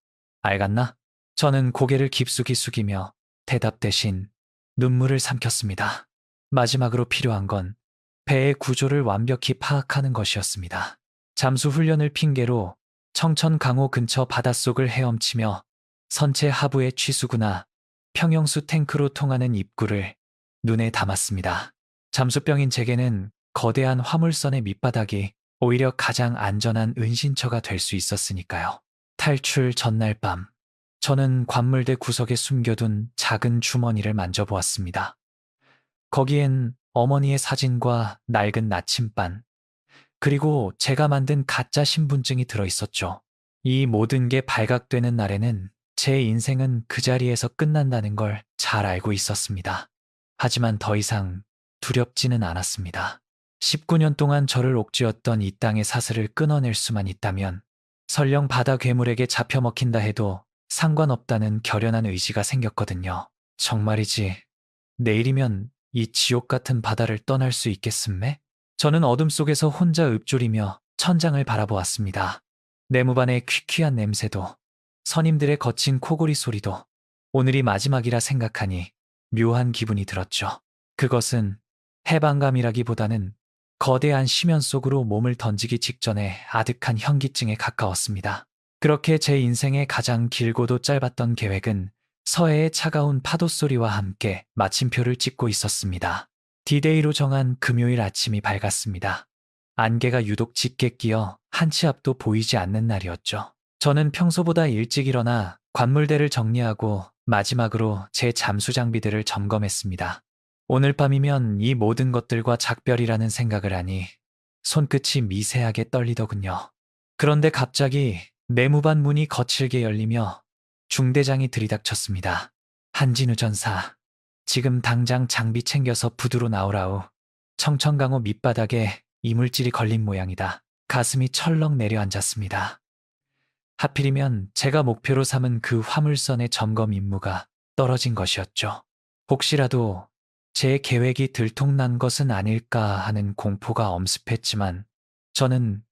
알갔나? 저는 고개를 깊숙이 숙이며 대답 대신 눈물을 삼켰습니다. 마지막으로 필요한 건 배의 구조를 완벽히 파악하는 것이었습니다. 잠수 훈련을 핑계로 청천 강호 근처 바닷속을 헤엄치며 선체 하부의 취수구나 평형수 탱크로 통하는 입구를 눈에 담았습니다. 잠수병인 제게는 거대한 화물선의 밑바닥이 오히려 가장 안전한 은신처가 될 수 있었으니까요. 탈출 전날 밤, 저는 관물대 구석에 숨겨둔 작은 주머니를 만져보았습니다. 거기엔 어머니의 사진과 낡은 나침반, 그리고 제가 만든 가짜 신분증이 들어있었죠. 이 모든 게 발각되는 날에는 제 인생은 그 자리에서 끝난다는 걸 잘 알고 있었습니다. 하지만 더 이상 두렵지는 않았습니다. 19년 동안 저를 옥죄었던 이 땅의 사슬을 끊어낼 수만 있다면 설령 바다 괴물에게 잡혀 먹힌다 해도 상관없다는 결연한 의지가 생겼거든요. 정말이지, 내일이면 이 지옥 같은 바다를 떠날 수 있겠음매? 저는 어둠 속에서 혼자 읊조리며 천장을 바라보았습니다. 내무반의 퀴퀴한 냄새도, 선임들의 거친 코골이 소리도 오늘이 마지막이라 생각하니 묘한 기분이 들었죠. 그것은 해방감이라기보다는 거대한 심연 속으로 몸을 던지기 직전에 아득한 현기증에 가까웠습니다. 그렇게 제 인생의 가장 길고도 짧았던 계획은 서해의 차가운 파도 소리와 함께 마침표를 찍고 있었습니다. 디데이로 정한 금요일 아침이 밝았습니다. 안개가 유독 짙게 끼어 한 치 앞도 보이지 않는 날이었죠. 저는 평소보다 일찍 일어나 관물대를 정리하고 마지막으로 제 잠수 장비들을 점검했습니다. 오늘 밤이면 이 모든 것들과 작별이라는 생각을 하니 손끝이 미세하게 떨리더군요. 그런데 갑자기 내무반 문이 거칠게 열리며 중대장이 들이닥쳤습니다. 한진우 전사, 지금 당장 장비 챙겨서 부두로 나오라오. 청천강호 밑바닥에 이물질이 걸린 모양이다. 가슴이 철렁 내려앉았습니다. 하필이면 제가 목표로 삼은 그 화물선의 점검 임무가 떨어진 것이었죠. 혹시라도 제 계획이 들통난 것은 아닐까 하는 공포가 엄습했지만 저는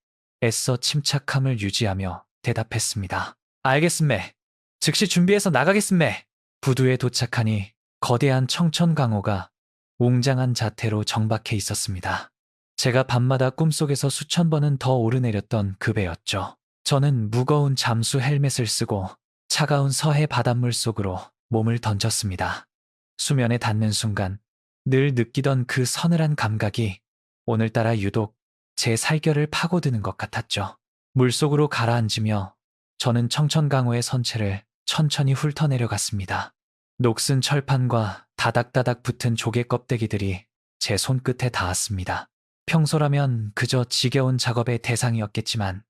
애써 침착함을 유지하며 대답했습니다. 알겠음매. 즉시 준비해서 나가겠음매. 부두에 도착하니 거대한 청천강호가 웅장한 자태로 정박해 있었습니다. 제가 밤마다 꿈속에서 수천 번은 더 오르내렸던 그 배였죠. 저는 무거운 잠수 헬멧을 쓰고 차가운 서해 바닷물 속으로 몸을 던졌습니다. 수면에 닿는 순간 늘 느끼던 그 서늘한 감각이 오늘따라 유독 제 살결을 파고드는 것 같았죠. 물속으로 가라앉으며 저는 청천강호의 선체를 천천히 훑어내려갔습니다. 녹슨 철판과 다닥다닥 붙은 조개 껍데기들이 제 손끝에 닿았습니다. 평소라면 그저 지겨운 작업의 대상이었겠지만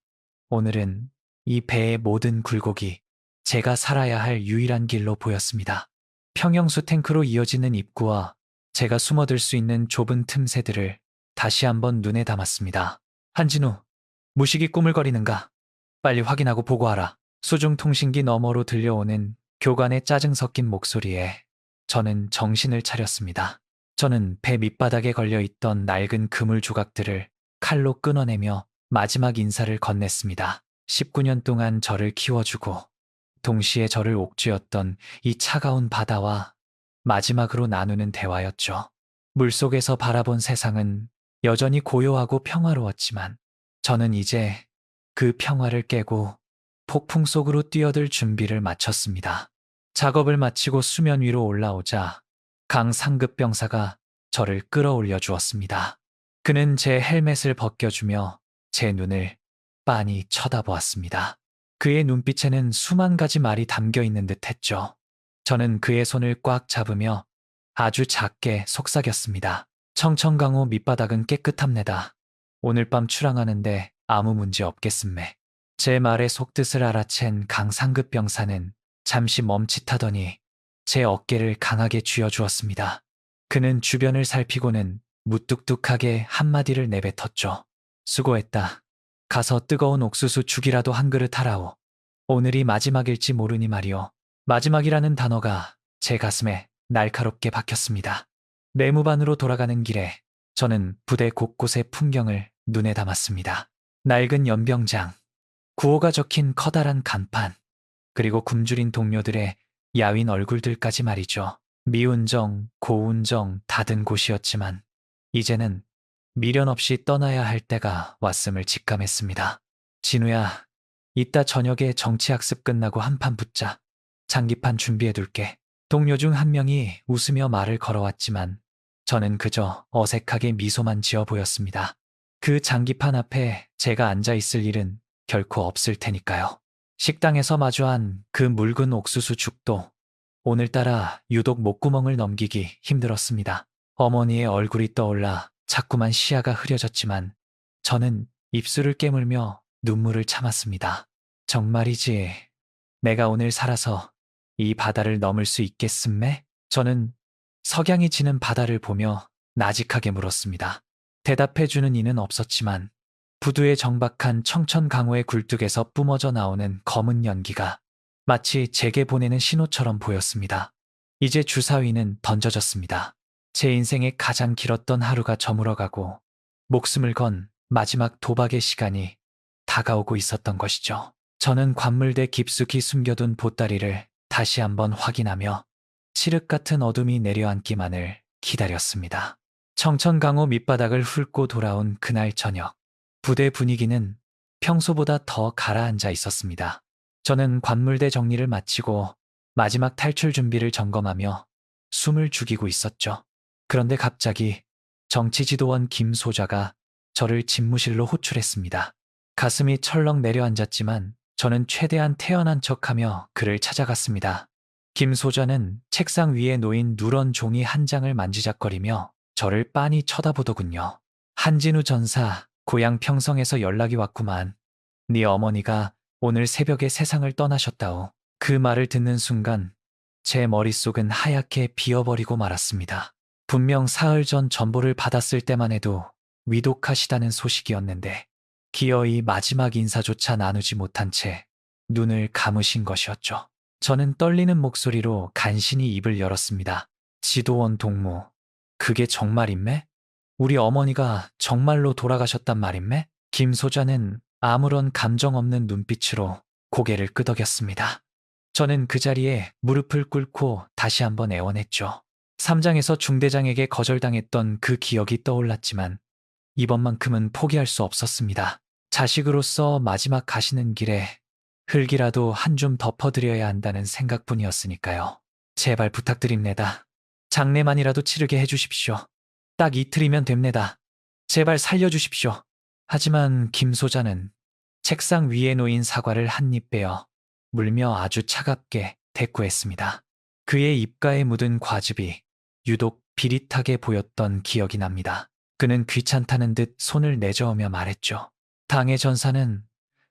오늘은 이 배의 모든 굴곡이 제가 살아야 할 유일한 길로 보였습니다. 평형수 탱크로 이어지는 입구와 제가 숨어들 수 있는 좁은 틈새들을 다시 한번 눈에 담았습니다. 한진우, 무식이 꾸물거리는가? 빨리 확인하고 보고하라. 수중통신기 너머로 들려오는 교관의 짜증 섞인 목소리에 저는 정신을 차렸습니다. 저는 배 밑바닥에 걸려있던 낡은 그물 조각들을 칼로 끊어내며 마지막 인사를 건넸습니다. 19년 동안 저를 키워주고 동시에 저를 옥죄었던 이 차가운 바다와 마지막으로 나누는 대화였죠. 물속에서 바라본 세상은 여전히 고요하고 평화로웠지만 저는 이제 그 평화를 깨고 폭풍 속으로 뛰어들 준비를 마쳤습니다. 작업을 마치고 수면 위로 올라오자 강 상급 병사가 저를 끌어올려 주었습니다. 그는 제 헬멧을 벗겨주며 제 눈을 빤히 쳐다보았습니다. 그의 눈빛에는 수만 가지 말이 담겨 있는 듯 했죠. 저는 그의 손을 꽉 잡으며 아주 작게 속삭였습니다. 청천강호 밑바닥은 깨끗합니다. 오늘 밤 출항하는데 아무 문제 없겠음매. 제 말의 속뜻을 알아챈 강 상급 병사는 잠시 멈칫하더니 제 어깨를 강하게 쥐어주었습니다. 그는 주변을 살피고는 무뚝뚝하게 한마디를 내뱉었죠. 수고했다. 가서 뜨거운 옥수수 죽이라도 한 그릇 하라오. 오늘이 마지막일지 모르니 말이오. 마지막이라는 단어가 제 가슴에 날카롭게 박혔습니다. 내무반으로 돌아가는 길에 저는 부대 곳곳의 풍경을 눈에 담았습니다. 낡은 연병장, 구호가 적힌 커다란 간판, 그리고 굶주린 동료들의 야윈 얼굴들까지 말이죠. 미운정, 고운정 닫은 곳이었지만 이제는 미련 없이 떠나야 할 때가 왔음을 직감했습니다. 진우야, 이따 저녁에 정치학습 끝나고 한판 붙자. 장기판 준비해둘게. 동료 중 한 명이 웃으며 말을 걸어왔지만 저는 그저 어색하게 미소만 지어 보였습니다. 그 장기판 앞에 제가 앉아있을 일은 결코 없을 테니까요. 식당에서 마주한 그 묽은 옥수수 죽도 오늘따라 유독 목구멍을 넘기기 힘들었습니다. 어머니의 얼굴이 떠올라 자꾸만 시야가 흐려졌지만 저는 입술을 깨물며 눈물을 참았습니다. 정말이지, 내가 오늘 살아서 이 바다를 넘을 수 있겠음매? 저는 석양이 지는 바다를 보며 나직하게 물었습니다. 대답해주는 이는 없었지만 부두에 정박한 청천강호의 굴뚝에서 뿜어져 나오는 검은 연기가 마치 제게 보내는 신호처럼 보였습니다. 이제 주사위는 던져졌습니다. 제 인생의 가장 길었던 하루가 저물어가고 목숨을 건 마지막 도박의 시간이 다가오고 있었던 것이죠. 저는 관물대 깊숙이 숨겨둔 보따리를 다시 한번 확인하며 칠흑 같은 어둠이 내려앉기만을 기다렸습니다. 청천강호 밑바닥을 훑고 돌아온 그날 저녁, 부대 분위기는 평소보다 더 가라앉아 있었습니다. 저는 관물대 정리를 마치고 마지막 탈출 준비를 점검하며 숨을 죽이고 있었죠. 그런데 갑자기 정치지도원 김소좌가 저를 집무실로 호출했습니다. 가슴이 철렁 내려앉았지만 저는 최대한 태연한 척하며 그를 찾아갔습니다. 김소좌는 책상 위에 놓인 누런 종이 한 장을 만지작거리며 저를 빤히 쳐다보더군요. 한진우 전사, 고향 평성에서 연락이 왔구만. 네 어머니가 오늘 새벽에 세상을 떠나셨다오. 그 말을 듣는 순간 제 머릿속은 하얗게 비어버리고 말았습니다. 분명 사흘 전 전보를 받았을 때만 해도 위독하시다는 소식이었는데 기어이 마지막 인사조차 나누지 못한 채 눈을 감으신 것이었죠. 저는 떨리는 목소리로 간신히 입을 열었습니다. 지도원 동무, 그게 정말임매? 우리 어머니가 정말로 돌아가셨단 말임매? 김 소자는 아무런 감정 없는 눈빛으로 고개를 끄덕였습니다. 저는 그 자리에 무릎을 꿇고 다시 한번 애원했죠. 삼장에서 중대장에게 거절당했던 그 기억이 떠올랐지만 이번만큼은 포기할 수 없었습니다. 자식으로서 마지막 가시는 길에 흙이라도 한 줌 덮어드려야 한다는 생각뿐이었으니까요. 제발 부탁드립니다. 장례만이라도 치르게 해주십시오. 딱 이틀이면 됩니다. 제발 살려주십시오. 하지만 김 소자는 책상 위에 놓인 사과를 한 입 빼어 물며 아주 차갑게 대꾸했습니다. 그의 입가에 묻은 과즙이 유독 비릿하게 보였던 기억이 납니다. 그는 귀찮다는 듯 손을 내저으며 말했죠. 당의 전사는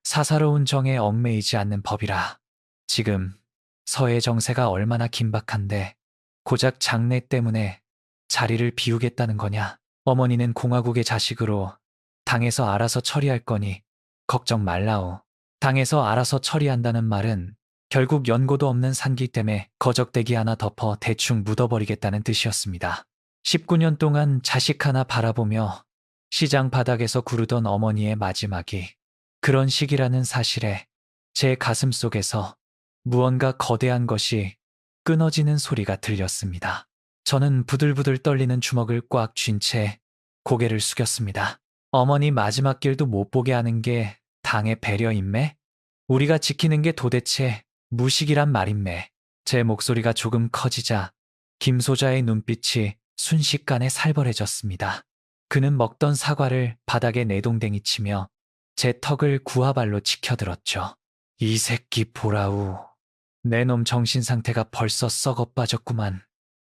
사사로운 정에 얽매이지 않는 법이라. 지금 서해 정세가 얼마나 긴박한데 고작 장래 때문에 자리를 비우겠다는 거냐. 어머니는 공화국의 자식으로 당에서 알아서 처리할 거니 걱정 말라오. 당에서 알아서 처리한다는 말은 결국 연고도 없는 산기 때문에 거적대기 하나 덮어 대충 묻어버리겠다는 뜻이었습니다. 19년 동안 자식 하나 바라보며 시장 바닥에서 구르던 어머니의 마지막이 그런 시기라는 사실에 제 가슴 속에서 무언가 거대한 것이 끊어지는 소리가 들렸습니다. 저는 부들부들 떨리는 주먹을 꽉 쥔 채 고개를 숙였습니다. 어머니 마지막 길도 못 보게 하는 게 당의 배려임매? 우리가 지키는 게 도대체 무식이란 말임매? 제 목소리가 조금 커지자 김소자의 눈빛이 순식간에 살벌해졌습니다. 그는 먹던 사과를 바닥에 내동댕이 치며 제 턱을 구하발로 치켜들었죠. 이 새끼 보라우. 내 놈 정신 상태가 벌써 썩어 빠졌구만.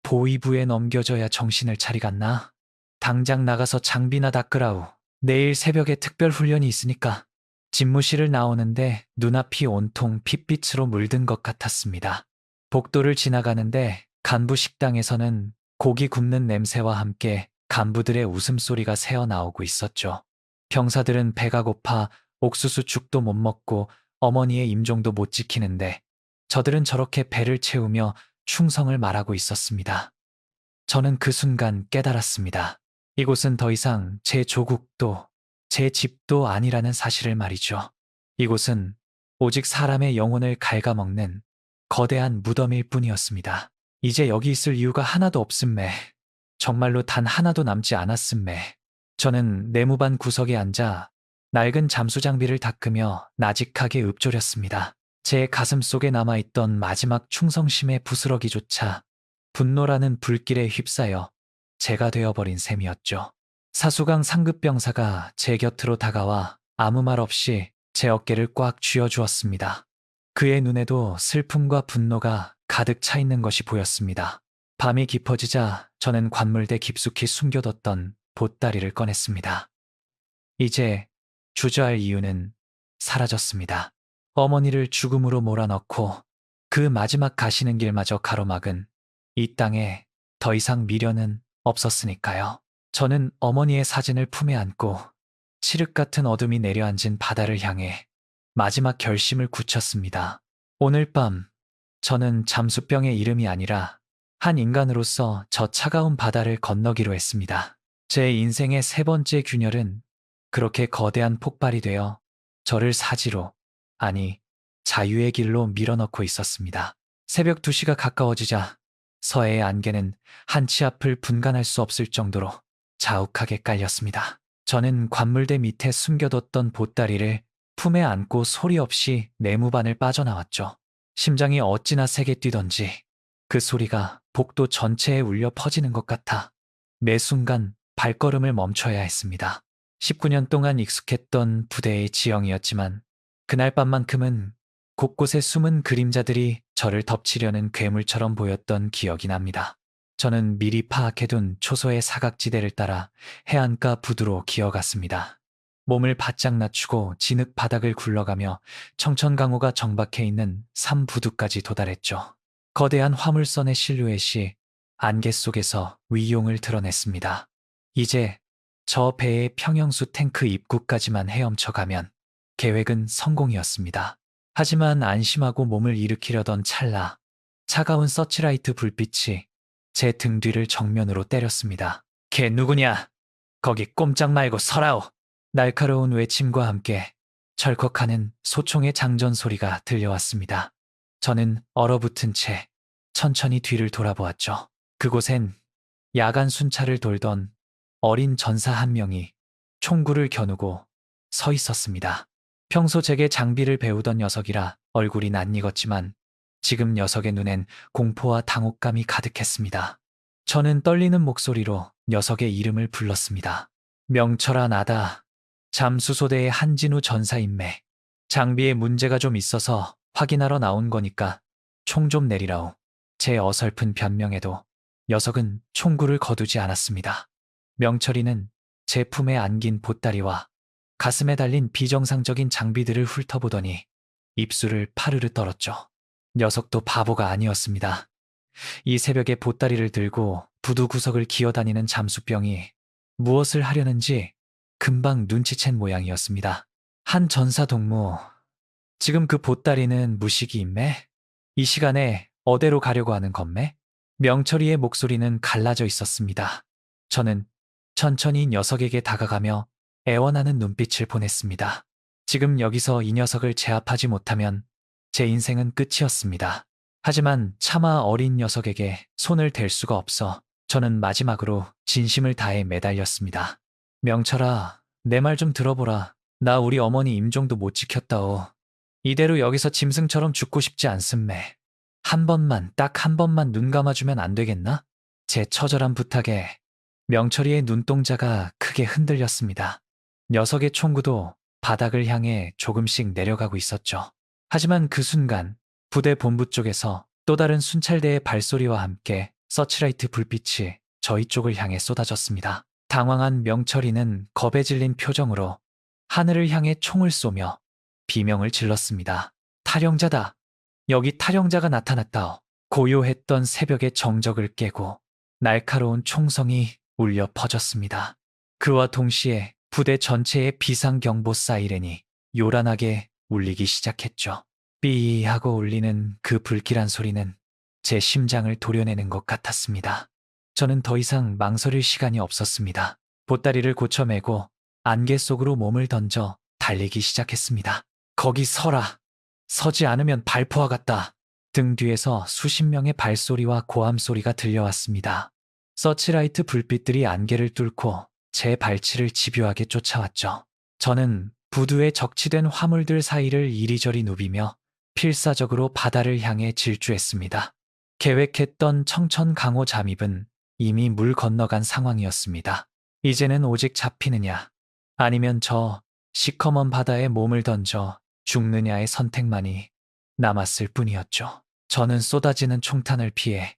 보위부에 넘겨줘야 정신을 차리겠나? 당장 나가서 장비나 닦으라우. 내일 새벽에 특별 훈련이 있으니까. 집무실을 나오는데 눈앞이 온통 핏빛으로 물든 것 같았습니다. 복도를 지나가는데 간부 식당에서는 고기 굽는 냄새와 함께 간부들의 웃음소리가 새어나오고 있었죠. 병사들은 배가 고파 옥수수 죽도 못 먹고 어머니의 임종도 못 지키는데 저들은 저렇게 배를 채우며 충성을 말하고 있었습니다. 저는 그 순간 깨달았습니다. 이곳은 더 이상 제 조국도 제 집도 아니라는 사실을 말이죠. 이곳은 오직 사람의 영혼을 갉아먹는 거대한 무덤일 뿐이었습니다. 이제 여기 있을 이유가 하나도 없음매. 정말로 단 하나도 남지 않았음매. 저는 내무반 구석에 앉아 낡은 잠수 장비를 닦으며 나직하게 읊조렸습니다. 제 가슴 속에 남아있던 마지막 충성심의 부스러기조차 분노라는 불길에 휩싸여 제가 되어버린 셈이었죠. 사수강 상급 병사가 제 곁으로 다가와 아무 말 없이 제 어깨를 꽉 쥐어주었습니다. 그의 눈에도 슬픔과 분노가 가득 차 있는 것이 보였습니다. 밤이 깊어지자 저는 관물대 깊숙이 숨겨뒀던 보따리를 꺼냈습니다. 이제 주저할 이유는 사라졌습니다. 어머니를 죽음으로 몰아넣고 그 마지막 가시는 길마저 가로막은 이 땅에 더 이상 미련은 없었으니까요. 저는 어머니의 사진을 품에 안고 칠흑 같은 어둠이 내려앉은 바다를 향해 마지막 결심을 굳혔습니다. 오늘 밤 저는 잠수병의 이름이 아니라 한 인간으로서 저 차가운 바다를 건너기로 했습니다. 제 인생의 세 번째 균열은 그렇게 거대한 폭발이 되어 저를 사지로, 아니 자유의 길로 밀어넣고 있었습니다. 새벽 2시가 가까워지자 서해의 안개는 한치 앞을 분간할 수 없을 정도로 자욱하게 깔렸습니다. 저는 관물대 밑에 숨겨뒀던 보따리를 품에 안고 소리 없이 내무반을 빠져나왔죠. 심장이 어찌나 세게 뛰던지 그 소리가 복도 전체에 울려 퍼지는 것 같아 매 순간 발걸음을 멈춰야 했습니다. 19년 동안 익숙했던 부대의 지형이었지만 그날 밤만큼은 곳곳에 숨은 그림자들이 저를 덮치려는 괴물처럼 보였던 기억이 납니다. 저는 미리 파악해둔 초소의 사각지대를 따라 해안가 부두로 기어갔습니다. 몸을 바짝 낮추고 진흙 바닥을 굴러가며 청천강호가 정박해 있는 삼부두까지 도달했죠. 거대한 화물선의 실루엣이 안개 속에서 위용을 드러냈습니다. 이제 저 배의 평형수 탱크 입구까지만 헤엄쳐 가면 계획은 성공이었습니다. 하지만 안심하고 몸을 일으키려던 찰나 차가운 서치라이트 불빛이 제 등 뒤를 정면으로 때렸습니다. 걔 누구냐? 거기 꼼짝 말고 서라오. 날카로운 외침과 함께 철컥하는 소총의 장전 소리가 들려왔습니다. 저는 얼어붙은 채 천천히 뒤를 돌아보았죠. 그곳엔 야간 순찰을 돌던 어린 전사 한 명이 총구를 겨누고 서 있었습니다. 평소 제게 장비를 배우던 녀석이라 얼굴이 낯익었지만 지금 녀석의 눈엔 공포와 당혹감이 가득했습니다. 저는 떨리는 목소리로 녀석의 이름을 불렀습니다. 명철아 나다. 잠수소대의 한진우 전사인매. 장비에 문제가 좀 있어서 확인하러 나온 거니까 총 좀 내리라오. 제 어설픈 변명에도 녀석은 총구를 거두지 않았습니다. 명철이는 제 품에 안긴 보따리와 가슴에 달린 비정상적인 장비들을 훑어보더니 입술을 파르르 떨었죠. 녀석도 바보가 아니었습니다. 이 새벽에 보따리를 들고 부두 구석을 기어다니는 잠수병이 무엇을 하려는지 금방 눈치챈 모양이었습니다. 한 전사 동무, 지금 그 보따리는 무식이 임매? 이 시간에 어디로 가려고 하는 건매? 명철이의 목소리는 갈라져 있었습니다. 저는 천천히 녀석에게 다가가며 애원하는 눈빛을 보냈습니다. 지금 여기서 이 녀석을 제압하지 못하면 제 인생은 끝이었습니다. 하지만 차마 어린 녀석에게 손을 댈 수가 없어 저는 마지막으로 진심을 다해 매달렸습니다. 명철아, 내 말 좀 들어보라. 나 우리 어머니 임종도 못 지켰다오. 이대로 여기서 짐승처럼 죽고 싶지 않음매. 한 번만, 딱 한 번만 눈 감아주면 안 되겠나? 제 처절한 부탁에 명철이의 눈동자가 크게 흔들렸습니다. 녀석의 총구도 바닥을 향해 조금씩 내려가고 있었죠. 하지만 그 순간 부대 본부 쪽에서 또 다른 순찰대의 발소리와 함께 서치라이트 불빛이 저희 쪽을 향해 쏟아졌습니다. 당황한 명철이는 겁에 질린 표정으로 하늘을 향해 총을 쏘며 비명을 질렀습니다. 탈영자다. 여기 탈영자가 나타났다오. 고요했던 새벽의 정적을 깨고 날카로운 총성이 울려 퍼졌습니다. 그와 동시에 부대 전체의 비상경보 사이렌이 요란하게 울리기 시작했죠. 삐 하고 울리는 그 불길한 소리는 제 심장을 도려내는 것 같았습니다. 저는 더 이상 망설일 시간이 없었습니다. 보따리를 고쳐매고 안개 속으로 몸을 던져 달리기 시작했습니다. 거기 서라. 서지 않으면 발포와 같다. 등 뒤에서 수십 명의 발소리와 고함 소리가 들려왔습니다. 서치라이트 불빛들이 안개를 뚫고 제 발치를 집요하게 쫓아왔죠. 저는 부두에 적치된 화물들 사이를 이리저리 누비며 필사적으로 바다를 향해 질주했습니다. 계획했던 청천강호 잠입은 이미 물 건너간 상황이었습니다. 이제는 오직 잡히느냐, 아니면 저 시커먼 바다에 몸을 던져 죽느냐의 선택만이 남았을 뿐이었죠. 저는 쏟아지는 총탄을 피해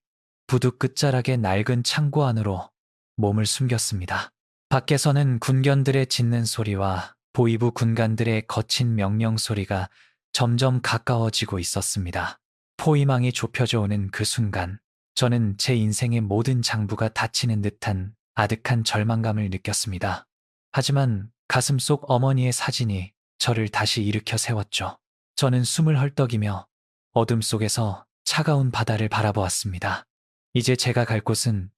부두 끝자락의 낡은 창고 안으로 몸을 숨겼습니다. 밖에서는 군견들의 짖는 소리와 보위부 군관들의 거친 명령 소리가 점점 가까워지고 있었습니다. 포위망이 좁혀져 오는 그 순간 저는 제 인생의 모든 장부가 닫히는 듯한 아득한 절망감을 느꼈습니다. 하지만 가슴속 어머니의 사진이 저를 다시 일으켜 세웠죠. 저는 숨을 헐떡이며 어둠 속에서 차가운 바다를 바라보았습니다. 이제 제가 갈 곳은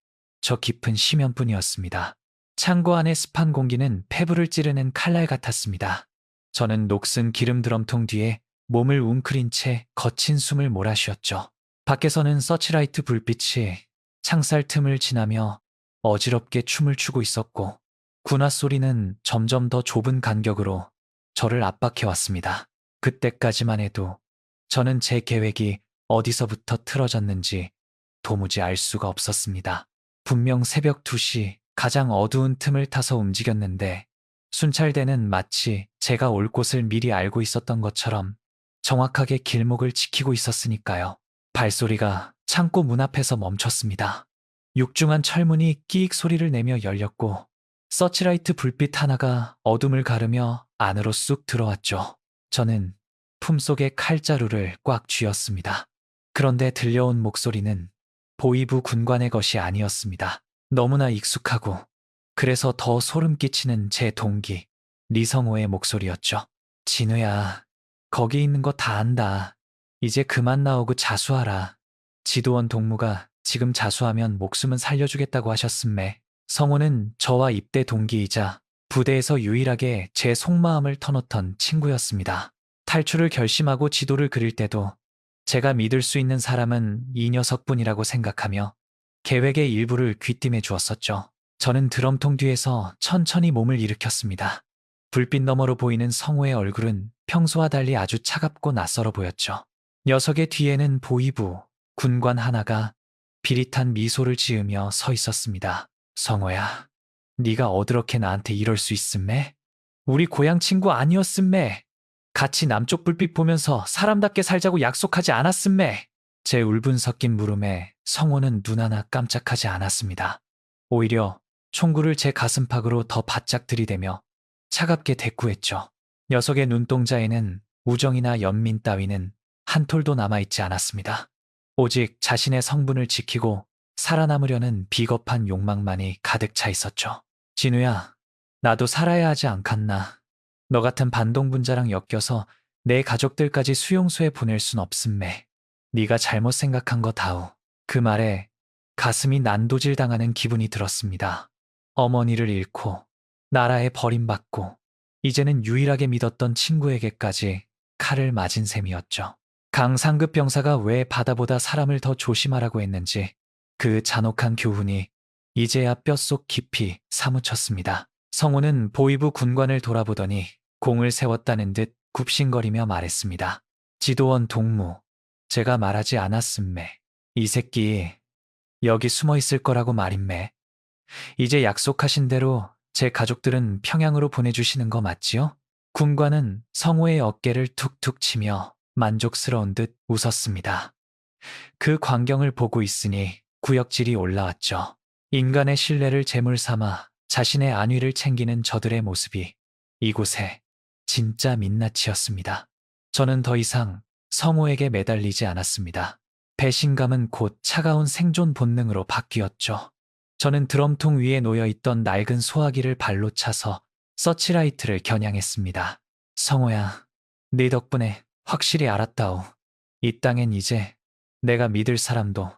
저 깊은 심연뿐이었습니다. 창고 안의 습한 공기는 폐부를 찌르는 칼날 같았습니다. 저는 녹슨 기름 드럼통 뒤에 몸을 웅크린 채 거친 숨을 몰아쉬었죠. 밖에서는 서치라이트 불빛이 창살 틈을 지나며 어지럽게 춤을 추고 있었고 군화 소리는 점점 더 좁은 간격으로 저를 압박해왔습니다. 그때까지만 해도 저는 제 계획이 어디서부터 틀어졌는지 도무지 알 수가 없었습니다. 분명 새벽 2시 가장 어두운 틈을 타서 움직였는데 순찰대는 마치 제가 올 곳을 미리 알고 있었던 것처럼 정확하게 길목을 지키고 있었으니까요. 발소리가 창고 문 앞에서 멈췄습니다. 육중한 철문이 끼익 소리를 내며 열렸고 서치라이트 불빛 하나가 어둠을 가르며 안으로 쑥 들어왔죠. 저는 품속의 칼자루를 꽉 쥐었습니다. 그런데 들려온 목소리는 보위부 군관의 것이 아니었습니다. 너무나 익숙하고 그래서 더 소름 끼치는 제 동기 리성호의 목소리였죠. 진우야, 거기 있는 거 다 안다. 이제 그만 나오고 자수하라. 지도원 동무가 지금 자수하면 목숨은 살려주겠다고 하셨음매. 성호는 저와 입대 동기이자 부대에서 유일하게 제 속마음을 터놓던 친구였습니다. 탈출을 결심하고 지도를 그릴 때도 제가 믿을 수 있는 사람은 이 녀석뿐이라고 생각하며 계획의 일부를 귀띔해 주었었죠. 저는 드럼통 뒤에서 천천히 몸을 일으켰습니다. 불빛 너머로 보이는 성호의 얼굴은 평소와 달리 아주 차갑고 낯설어 보였죠. 녀석의 뒤에는 보위부, 군관 하나가 비릿한 미소를 지으며 서 있었습니다. 성호야, 네가 어드럽게 나한테 이럴 수 있음매? 우리 고향 친구 아니었음매? 같이 남쪽 불빛 보면서 사람답게 살자고 약속하지 않았음매? 제 울분 섞인 물음에 성호는 눈 하나 깜짝하지 않았습니다. 오히려 총구를 제 가슴팍으로 더 바짝 들이대며 차갑게 대꾸했죠. 녀석의 눈동자에는 우정이나 연민 따위는 한 톨도 남아있지 않았습니다. 오직 자신의 성분을 지키고 살아남으려는 비겁한 욕망만이 가득 차 있었죠. 진우야, 나도 살아야 하지 않겠나. 너 같은 반동분자랑 엮여서 내 가족들까지 수용소에 보낼 순 없음매. 네가 잘못 생각한 거 다우. 그 말에 가슴이 난도질당하는 기분이 들었습니다. 어머니를 잃고 나라에 버림받고 이제는 유일하게 믿었던 친구에게까지 칼을 맞은 셈이었죠. 강상급 병사가 왜 바다보다 사람을 더 조심하라고 했는지 그 잔혹한 교훈이 이제야 뼛속 깊이 사무쳤습니다. 성호는 보위부 군관을 돌아보더니 공을 세웠다는 듯 굽신거리며 말했습니다. 지도원 동무, 제가 말하지 않았음매. 이 새끼 여기 숨어 있을 거라고 말임매. 이제 약속하신 대로 제 가족들은 평양으로 보내주시는 거 맞지요? 군관은 성호의 어깨를 툭툭 치며 만족스러운 듯 웃었습니다. 그 광경을 보고 있으니 구역질이 올라왔죠. 인간의 신뢰를 제물 삼아 자신의 안위를 챙기는 저들의 모습이 이곳에 진짜 민낯이었습니다. 저는 더 이상 성호에게 매달리지 않았습니다. 배신감은 곧 차가운 생존 본능으로 바뀌었죠. 저는 드럼통 위에 놓여있던 낡은 소화기를 발로 차서 서치라이트를 겨냥했습니다. 성호야, 네 덕분에 확실히 알았다오. 이 땅엔 이제 내가 믿을 사람도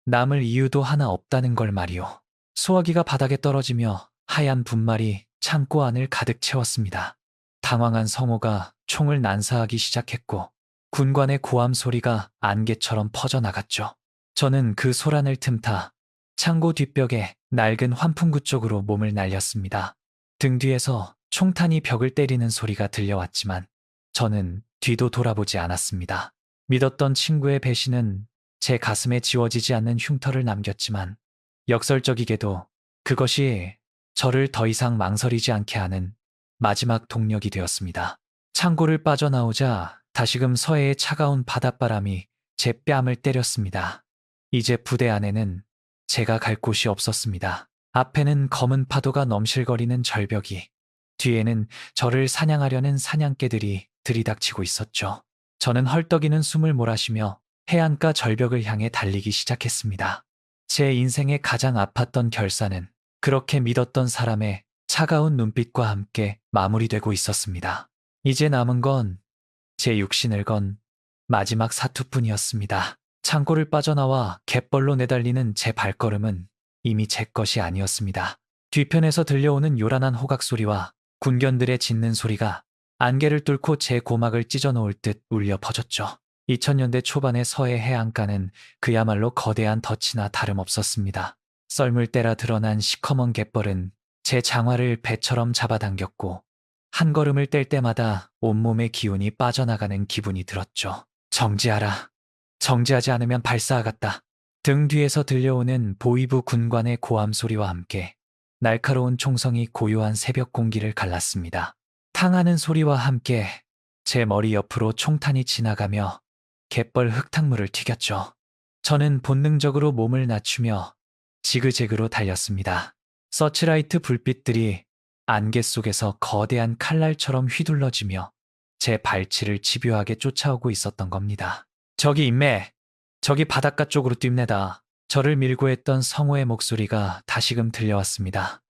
남을 이유도 하나 없다는 걸 말이오. 소화기가 바닥에 떨어지며 하얀 분말이 창고 안을 가득 채웠습니다. 당황한 성호가 총을 난사하기 시작했고 군관의 고함 소리가 안개처럼 퍼져나갔죠. 저는 그 소란을 틈타 창고 뒷벽에 낡은 환풍구 쪽으로 몸을 날렸습니다. 등 뒤에서 총탄이 벽을 때리는 소리가 들려왔지만 저는 뒤도 돌아보지 않았습니다. 믿었던 친구의 배신은 제 가슴에 지워지지 않는 흉터를 남겼지만 역설적이게도 그것이 저를 더 이상 망설이지 않게 하는 마지막 동력이 되었습니다. 창고를 빠져나오자 다시금 서해의 차가운 바닷바람이 제 뺨을 때렸습니다. 이제 부대 안에는 제가 갈 곳이 없었습니다. 앞에는 검은 파도가 넘실거리는 절벽이, 뒤에는 저를 사냥하려는 사냥개들이 들이닥치고 있었죠. 저는 헐떡이는 숨을 몰아쉬며 해안가 절벽을 향해 달리기 시작했습니다. 제 인생의 가장 아팠던 결사는 그렇게 믿었던 사람의 차가운 눈빛과 함께 마무리되고 있었습니다. 이제 남은 건 제 육신을 건 마지막 사투뿐이었습니다. 창고를 빠져나와 갯벌로 내달리는 제 발걸음은 이미 제 것이 아니었습니다. 뒤편에서 들려오는 요란한 호각 소리와 군견들의 짖는 소리가 안개를 뚫고 제 고막을 찢어놓을 듯 울려 퍼졌죠. 2000년대 초반의 서해 해안가는 그야말로 거대한 덫이나 다름없었습니다. 썰물 때라 드러난 시커먼 갯벌은 제 장화를 배처럼 잡아당겼고 한 걸음을 뗄 때마다 온몸의 기운이 빠져나가는 기분이 들었죠. 정지하라. 정지하지 않으면 발사하겠다. 등 뒤에서 들려오는 보위부 군관의 고함 소리와 함께 날카로운 총성이 고요한 새벽 공기를 갈랐습니다. 탕하는 소리와 함께 제 머리 옆으로 총탄이 지나가며 갯벌 흙탕물을 튀겼죠. 저는 본능적으로 몸을 낮추며 지그재그로 달렸습니다. 서치라이트 불빛들이 안개 속에서 거대한 칼날처럼 휘둘러지며 제 발치를 집요하게 쫓아오고 있었던 겁니다. 저기 임매, 저기 바닷가 쪽으로 뜁내다. 저를 밀고 했던 성호의 목소리가 다시금 들려왔습니다.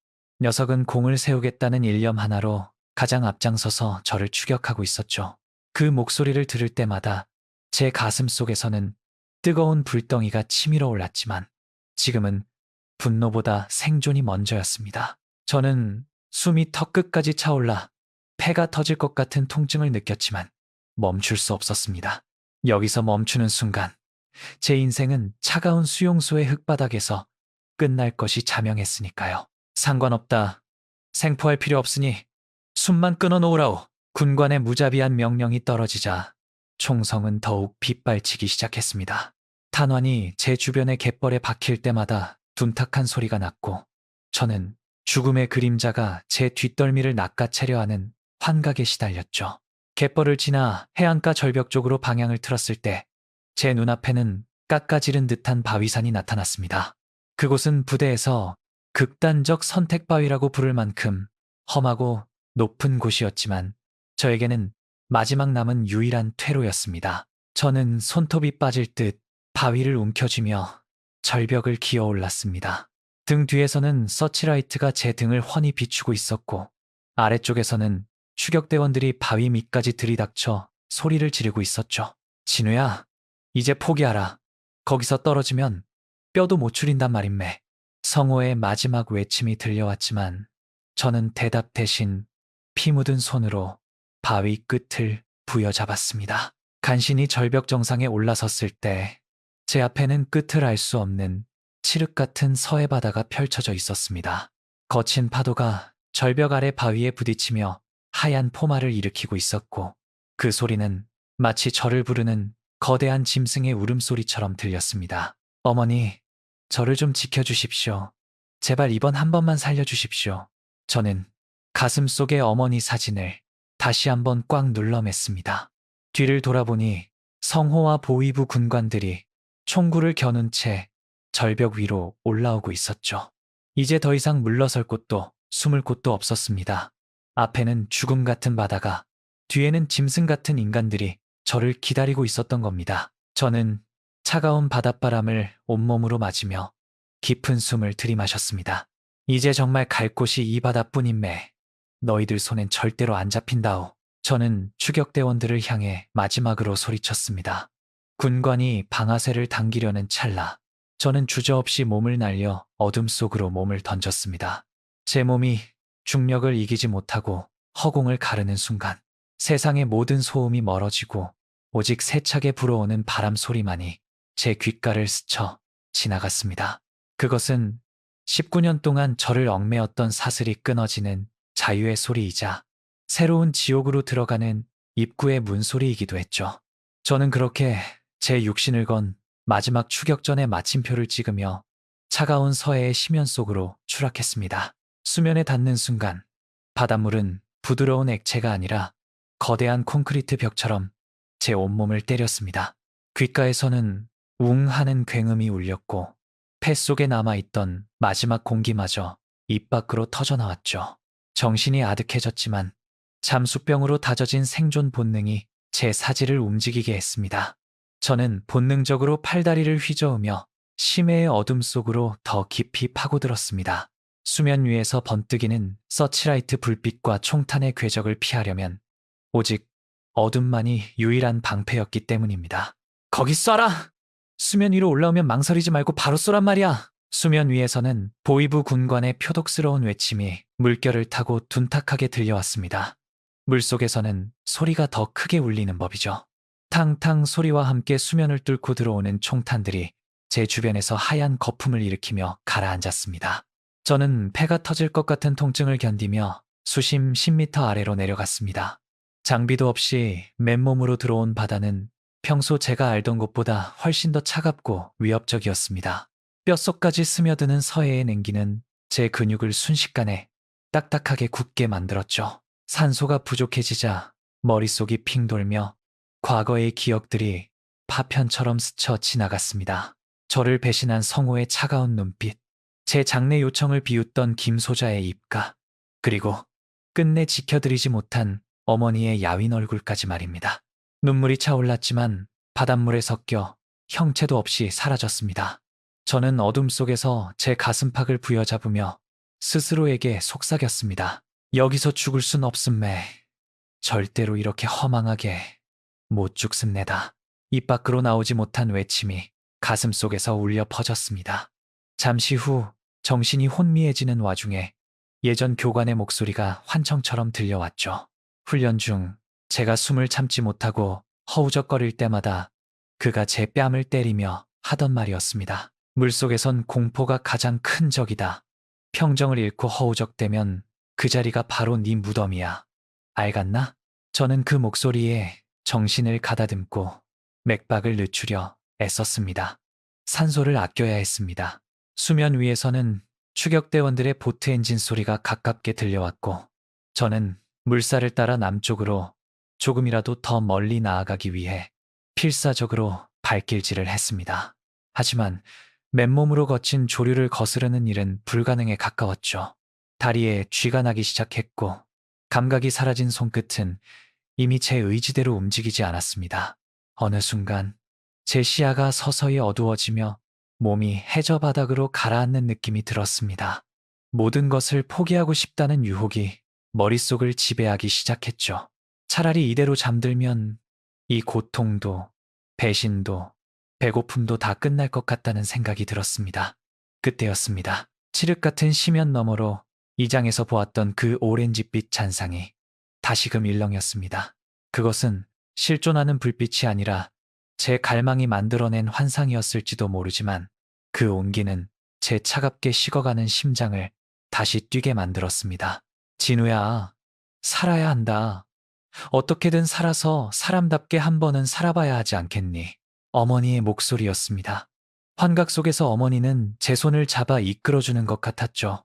녀석은 공을 세우겠다는 일념 하나로 가장 앞장서서 저를 추격하고 있었죠. 그 목소리를 들을 때마다 제 가슴 속에서는 뜨거운 불덩이가 치밀어 올랐지만 지금은 분노보다 생존이 먼저였습니다. 저는 숨이 턱끝까지 차올라 폐가 터질 것 같은 통증을 느꼈지만 멈출 수 없었습니다. 여기서 멈추는 순간 제 인생은 차가운 수용소의 흙바닥에서 끝날 것이 자명했으니까요. 상관없다. 생포할 필요 없으니 숨만 끊어놓으라오. 군관의 무자비한 명령이 떨어지자 총성은 더욱 빗발치기 시작했습니다. 탄환이 제 주변의 갯벌에 박힐 때마다 둔탁한 소리가 났고 저는 죽음의 그림자가 제 뒷덜미를 낚아채려 하는 환각에 시달렸죠. 갯벌을 지나 해안가 절벽 쪽으로 방향을 틀었을 때 제 눈앞에는 깎아지른 듯한 바위산이 나타났습니다. 그곳은 부대에서 극단적 선택바위라고 부를 만큼 험하고 높은 곳이었지만 저에게는 마지막 남은 유일한 퇴로였습니다. 저는 손톱이 빠질 듯 바위를 움켜쥐며 절벽을 기어 올랐습니다. 등 뒤에서는 서치라이트가 제 등을 훤히 비추고 있었고 아래쪽에서는 추격대원들이 바위 밑까지 들이닥쳐 소리를 지르고 있었죠. 진우야, 이제 포기하라. 거기서 떨어지면 뼈도 못 추린단 말임매. 성호의 마지막 외침이 들려왔지만 저는 대답 대신 피 묻은 손으로 바위 끝을 부여잡았습니다. 간신히 절벽 정상에 올라섰을 때 제 앞에는 끝을 알 수 없는 칠흑 같은 서해 바다가 펼쳐져 있었습니다. 거친 파도가 절벽 아래 바위에 부딪히며 하얀 포마를 일으키고 있었고 그 소리는 마치 저를 부르는 거대한 짐승의 울음소리처럼 들렸습니다. 어머니, 저를 좀 지켜주십시오. 제발 이번 한 번만 살려주십시오. 저는 가슴 속의 어머니 사진을 다시 한번 꽉 눌러 맸습니다. 뒤를 돌아보니 성호와 보위부 군관들이 총구를 겨눈 채 절벽 위로 올라오고 있었죠. 이제 더 이상 물러설 곳도 숨을 곳도 없었습니다. 앞에는 죽음 같은 바다가, 뒤에는 짐승 같은 인간들이 저를 기다리고 있었던 겁니다. 저는 차가운 바닷바람을 온몸으로 맞으며 깊은 숨을 들이마셨습니다. 이제 정말 갈 곳이 이 바다뿐임매. 너희들 손엔 절대로 안 잡힌다오. 저는 추격대원들을 향해 마지막으로 소리쳤습니다. 군관이 방아쇠를 당기려는 찰나 저는 주저없이 몸을 날려 어둠 속으로 몸을 던졌습니다. 제 몸이 중력을 이기지 못하고 허공을 가르는 순간 세상의 모든 소음이 멀어지고 오직 세차게 불어오는 바람 소리만이 제 귓가를 스쳐 지나갔습니다. 그것은 19년 동안 저를 얽매였던 사슬이 끊어지는 자유의 소리이자 새로운 지옥으로 들어가는 입구의 문소리이기도 했죠. 저는 그렇게 제 육신을 건 마지막 추격전의 마침표를 찍으며 차가운 서해의 심연 속으로 추락했습니다. 수면에 닿는 순간 바닷물은 부드러운 액체가 아니라 거대한 콘크리트 벽처럼 제 온몸을 때렸습니다. 귓가에서는 웅 하는 굉음이 울렸고 폐 속에 남아있던 마지막 공기마저 입 밖으로 터져나왔죠. 정신이 아득해졌지만 잠수병으로 다져진 생존 본능이 제 사지를 움직이게 했습니다. 저는 본능적으로 팔다리를 휘저으며 심해의 어둠 속으로 더 깊이 파고들었습니다. 수면 위에서 번뜩이는 서치라이트 불빛과 총탄의 궤적을 피하려면 오직 어둠만이 유일한 방패였기 때문입니다. 거기 쏴라! 수면 위로 올라오면 망설이지 말고 바로 쏘란 말이야! 수면 위에서는 보위부 군관의 표독스러운 외침이 물결을 타고 둔탁하게 들려왔습니다. 물속에서는 소리가 더 크게 울리는 법이죠. 탕탕 소리와 함께 수면을 뚫고 들어오는 총탄들이 제 주변에서 하얀 거품을 일으키며 가라앉았습니다. 저는 폐가 터질 것 같은 통증을 견디며 수심 10m 아래로 내려갔습니다. 장비도 없이 맨몸으로 들어온 바다는 평소 제가 알던 곳보다 훨씬 더 차갑고 위협적이었습니다. 뼛속까지 스며드는 서해의 냉기는 제 근육을 순식간에 딱딱하게 굳게 만들었죠. 산소가 부족해지자 머릿속이 핑 돌며 과거의 기억들이 파편처럼 스쳐 지나갔습니다. 저를 배신한 성호의 차가운 눈빛, 제 장례 요청을 비웃던 김소자의 입가, 그리고 끝내 지켜드리지 못한 어머니의 야윈 얼굴까지 말입니다. 눈물이 차올랐지만 바닷물에 섞여 형체도 없이 사라졌습니다. 저는 어둠 속에서 제 가슴팍을 부여잡으며 스스로에게 속삭였습니다. 여기서 죽을 순 없음매. 절대로 이렇게 허망하게 못 죽습니다. 입 밖으로 나오지 못한 외침이 가슴 속에서 울려 퍼졌습니다. 잠시 후 정신이 혼미해지는 와중에 예전 교관의 목소리가 환청처럼 들려왔죠. 훈련 중 제가 숨을 참지 못하고 허우적거릴 때마다 그가 제 뺨을 때리며 하던 말이었습니다. 물속에선 공포가 가장 큰 적이다. 평정을 잃고 허우적대면 그 자리가 바로 네 무덤이야. 알겠나? 저는 그 목소리에 정신을 가다듬고 맥박을 늦추려 애썼습니다. 산소를 아껴야 했습니다. 수면 위에서는 추격대원들의 보트 엔진 소리가 가깝게 들려왔고 저는 물살을 따라 남쪽으로 조금이라도 더 멀리 나아가기 위해 필사적으로 발길질을 했습니다. 하지만 맨몸으로 거친 조류를 거스르는 일은 불가능에 가까웠죠. 다리에 쥐가 나기 시작했고 감각이 사라진 손끝은 이미 제 의지대로 움직이지 않았습니다. 어느 순간 제 시야가 서서히 어두워지며 몸이 해저 바닥으로 가라앉는 느낌이 들었습니다. 모든 것을 포기하고 싶다는 유혹이 머릿속을 지배하기 시작했죠. 차라리 이대로 잠들면 이 고통도, 배신도, 배고픔도 다 끝날 것 같다는 생각이 들었습니다. 그때였습니다. 칠흑 같은 심연 너머로 이장에서 보았던 그 오렌지빛 잔상이 다시금 일렁였습니다. 그것은 실존하는 불빛이 아니라 제 갈망이 만들어낸 환상이었을지도 모르지만 그 온기는 제 차갑게 식어가는 심장을 다시 뛰게 만들었습니다. 진우야, 살아야 한다. 어떻게든 살아서 사람답게 한 번은 살아봐야 하지 않겠니? 어머니의 목소리였습니다. 환각 속에서 어머니는 제 손을 잡아 이끌어주는 것 같았죠.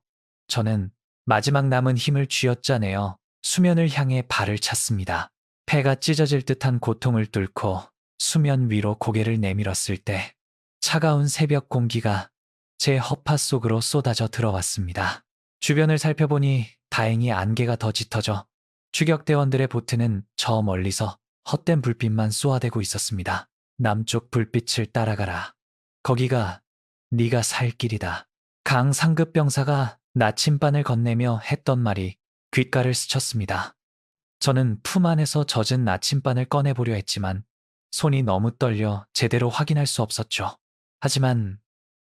저는 마지막 남은 힘을 쥐어짜내어 수면을 향해 발을 찼습니다. 폐가 찢어질 듯한 고통을 뚫고 수면 위로 고개를 내밀었을 때 차가운 새벽 공기가 제 허파 속으로 쏟아져 들어왔습니다. 주변을 살펴보니 다행히 안개가 더 짙어져 추격대원들의 보트는 저 멀리서 헛된 불빛만 쏘아대고 있었습니다. 남쪽 불빛을 따라가라. 거기가 네가 살 길이다. 강 상급 병사가 나침반을 건네며 했던 말이 귓가를 스쳤습니다. 저는 품 안에서 젖은 나침반을 꺼내보려 했지만 손이 너무 떨려 제대로 확인할 수 없었죠. 하지만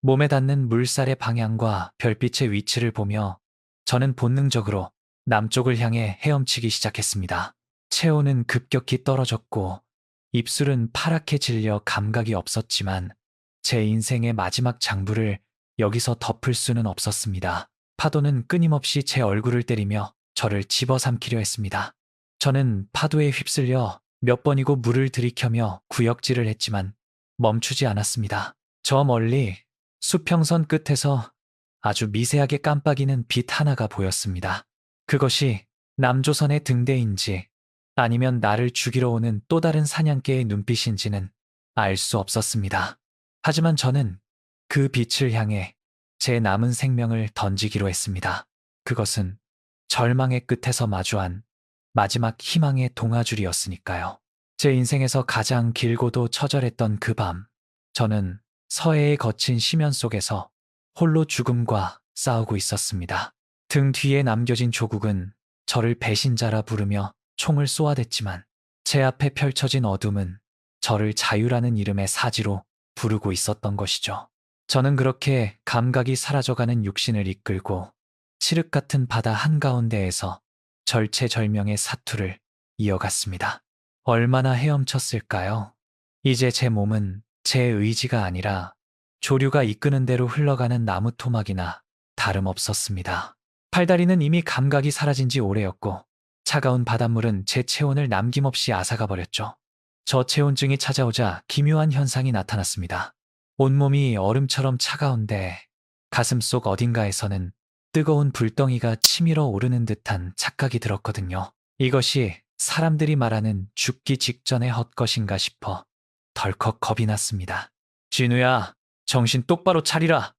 몸에 닿는 물살의 방향과 별빛의 위치를 보며 저는 본능적으로 남쪽을 향해 헤엄치기 시작했습니다. 체온은 급격히 떨어졌고 입술은 파랗게 질려 감각이 없었지만 제 인생의 마지막 장부를 여기서 덮을 수는 없었습니다. 파도는 끊임없이 제 얼굴을 때리며 저를 집어삼키려 했습니다. 저는 파도에 휩쓸려 몇 번이고 물을 들이켜며 구역질을 했지만 멈추지 않았습니다. 저 멀리 수평선 끝에서 아주 미세하게 깜빡이는 빛 하나가 보였습니다. 그것이 남조선의 등대인지 아니면 나를 죽이러 오는 또 다른 사냥개의 눈빛인지는 알 수 없었습니다. 하지만 저는 그 빛을 향해 제 남은 생명을 던지기로 했습니다. 그것은 절망의 끝에서 마주한 마지막 희망의 동아줄이었으니까요. 제 인생에서 가장 길고도 처절했던 그 밤, 저는 서해의 거친 심연 속에서 홀로 죽음과 싸우고 있었습니다. 등 뒤에 남겨진 조국은 저를 배신자라 부르며 총을 쏘아댔지만 제 앞에 펼쳐진 어둠은 저를 자유라는 이름의 사지로 부르고 있었던 것이죠. 저는 그렇게 감각이 사라져가는 육신을 이끌고 칠흑 같은 바다 한가운데에서 절체절명의 사투를 이어갔습니다. 얼마나 헤엄쳤을까요? 이제 제 몸은 제 의지가 아니라 조류가 이끄는 대로 흘러가는 나무 토막이나 다름없었습니다. 팔다리는 이미 감각이 사라진 지 오래였고 차가운 바닷물은 제 체온을 남김없이 앗아가 버렸죠. 저체온증이 찾아오자 기묘한 현상이 나타났습니다. 온몸이 얼음처럼 차가운데 가슴속 어딘가에서는 뜨거운 불덩이가 치밀어 오르는 듯한 착각이 들었거든요. 이것이 사람들이 말하는 죽기 직전의 헛것인가 싶어 덜컥 겁이 났습니다. 진우야, 정신 똑바로 차리라.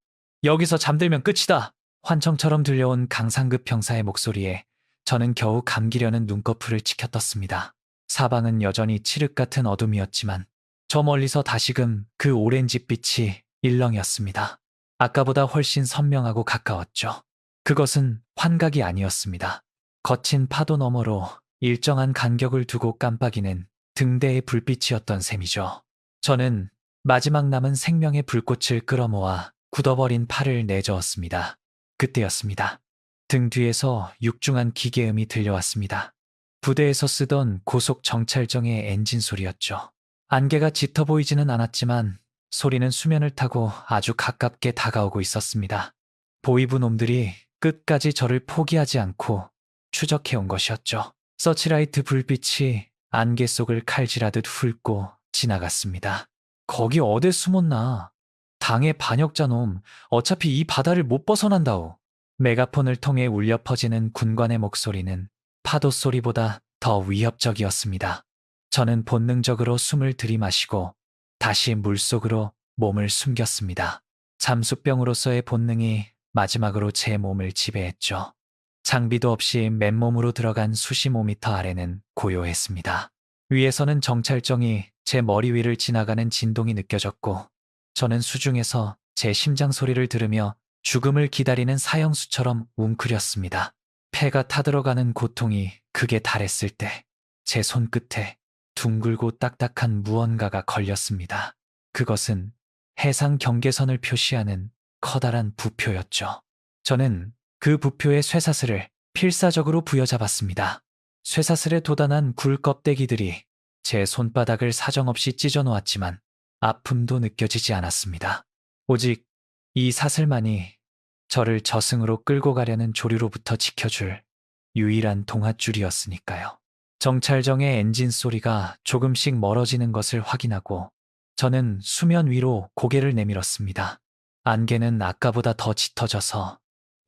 여기서 잠들면 끝이다. 환청처럼 들려온 강상급 병사의 목소리에 저는 겨우 감기려는 눈꺼풀을 치켜떴습니다. 사방은 여전히 칠흑 같은 어둠이었지만 저 멀리서 다시금 그 오렌지빛이 일렁였습니다. 아까보다 훨씬 선명하고 가까웠죠. 그것은 환각이 아니었습니다. 거친 파도 너머로 일정한 간격을 두고 깜빡이는 등대의 불빛이었던 셈이죠. 저는 마지막 남은 생명의 불꽃을 끌어모아 굳어버린 팔을 내저었습니다. 그때였습니다. 등 뒤에서 육중한 기계음이 들려왔습니다. 부대에서 쓰던 고속 정찰정의 엔진 소리였죠. 안개가 짙어 보이지는 않았지만 소리는 수면을 타고 아주 가깝게 다가오고 있었습니다. 보이부 놈들이 끝까지 저를 포기하지 않고 추적해온 것이었죠. 서치라이트 불빛이 안개 속을 칼질하듯 훑고 지나갔습니다. 거기 어디 숨었나? 당의 반역자 놈, 어차피 이 바다를 못 벗어난다오. 메가폰을 통해 울려 퍼지는 군관의 목소리는 파도 소리보다 더 위협적이었습니다. 저는 본능적으로 숨을 들이마시고 다시 물속으로 몸을 숨겼습니다. 잠수병으로서의 본능이 마지막으로 제 몸을 지배했죠. 장비도 없이 맨몸으로 들어간 수십 5미터 아래는 고요했습니다. 위에서는 정찰정이 제 머리 위를 지나가는 진동이 느껴졌고 저는 수중에서 제 심장 소리를 들으며 죽음을 기다리는 사형수처럼 웅크렸습니다. 폐가 타들어가는 고통이 극에 달했을 때 제 손끝에 둥글고 딱딱한 무언가가 걸렸습니다. 그것은 해상 경계선을 표시하는 커다란 부표였죠. 저는 그 부표의 쇠사슬을 필사적으로 부여잡았습니다. 쇠사슬에 돋아난 굴 껍데기들이 제 손바닥을 사정없이 찢어 놓았지만 아픔도 느껴지지 않았습니다. 오직 이 사슬만이 저를 저승으로 끌고 가려는 조류로부터 지켜줄 유일한 동아줄이었으니까요. 정찰정의 엔진 소리가 조금씩 멀어지는 것을 확인하고 저는 수면 위로 고개를 내밀었습니다. 안개는 아까보다 더 짙어져서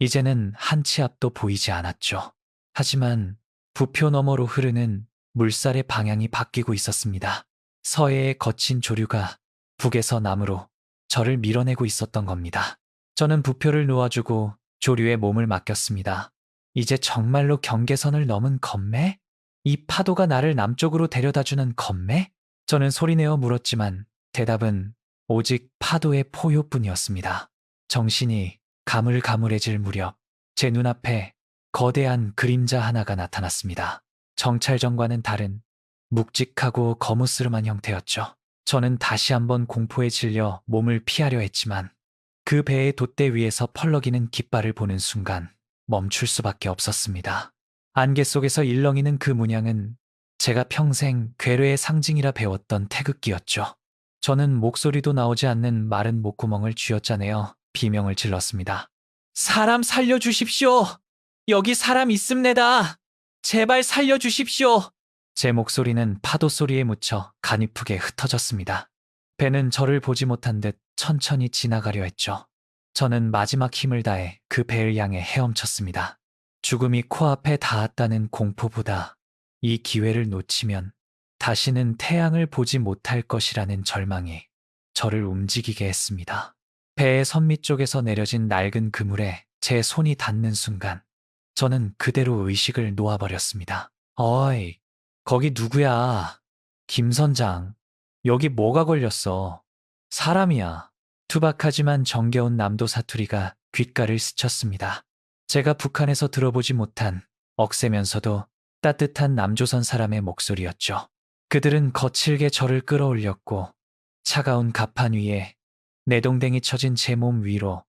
이제는 한 치 앞도 보이지 않았죠. 하지만 부표 너머로 흐르는 물살의 방향이 바뀌고 있었습니다. 서해의 거친 조류가 북에서 남으로 저를 밀어내고 있었던 겁니다. 저는 부표를 놓아주고 조류에 몸을 맡겼습니다. 이제 정말로 경계선을 넘은 건매? 이 파도가 나를 남쪽으로 데려다주는 건매? 저는 소리내어 물었지만 대답은 오직 파도의 포효뿐이었습니다. 정신이 가물가물해질 무렵 제 눈앞에 거대한 그림자 하나가 나타났습니다. 정찰정과는 다른 묵직하고 거무스름한 형태였죠. 저는 다시 한번 공포에 질려 몸을 피하려 했지만 그 배의 돛대 위에서 펄럭이는 깃발을 보는 순간 멈출 수밖에 없었습니다. 안개 속에서 일렁이는 그 문양은 제가 평생 괴뢰의 상징이라 배웠던 태극기였죠. 저는 목소리도 나오지 않는 마른 목구멍을 쥐어짜내어 비명을 질렀습니다. 사람 살려주십시오! 여기 사람 있습니다! 제발 살려주십시오! 제 목소리는 파도 소리에 묻혀 가니프게 흩어졌습니다. 배는 저를 보지 못한 듯 천천히 지나가려 했죠. 저는 마지막 힘을 다해 그 배를 향해 헤엄쳤습니다. 죽음이 코앞에 닿았다는 공포보다 이 기회를 놓치면 다시는 태양을 보지 못할 것이라는 절망이 저를 움직이게 했습니다. 배의 선미 쪽에서 내려진 낡은 그물에 제 손이 닿는 순간 저는 그대로 의식을 놓아버렸습니다. 어이, 거기 누구야? 김 선장, 여기 뭐가 걸렸어? 사람이야. 투박하지만 정겨운 남도 사투리가 귓가를 스쳤습니다. 제가 북한에서 들어보지 못한 억세면서도 따뜻한 남조선 사람의 목소리였죠. 그들은 거칠게 저를 끌어올렸고 차가운 갑판 위에 내동댕이 쳐진 제 몸 위로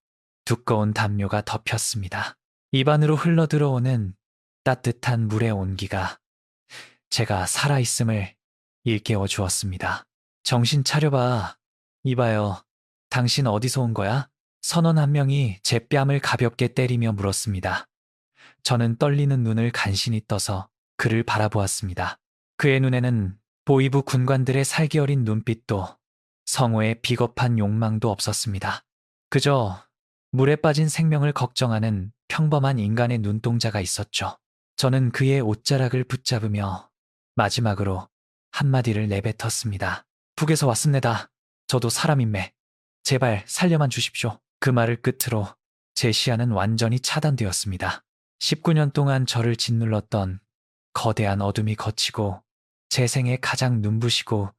두꺼운 담요가 덮였습니다. 입안으로 흘러들어오는 따뜻한 물의 온기가 제가 살아있음을 일깨워 주었습니다. 정신 차려봐. 이봐요. 당신 어디서 온 거야? 선원 한 명이 제 뺨을 가볍게 때리며 물었습니다. 저는 떨리는 눈을 간신히 떠서 그를 바라보았습니다. 그의 눈에는 보이부 군관들의 살기 어린 눈빛도 성호의 비겁한 욕망도 없었습니다. 그저 물에 빠진 생명을 걱정하는 평범한 인간의 눈동자가 있었죠. 저는 그의 옷자락을 붙잡으며 마지막으로 한마디를 내뱉었습니다. 북에서 왔습니다. 저도 사람인매. 제발 살려만 주십시오. 그 말을 끝으로 제 시야는 완전히 차단되었습니다. 19년 동안 저를 짓눌렀던 거대한 어둠이 걷히고 제 생에 가장 눈부시고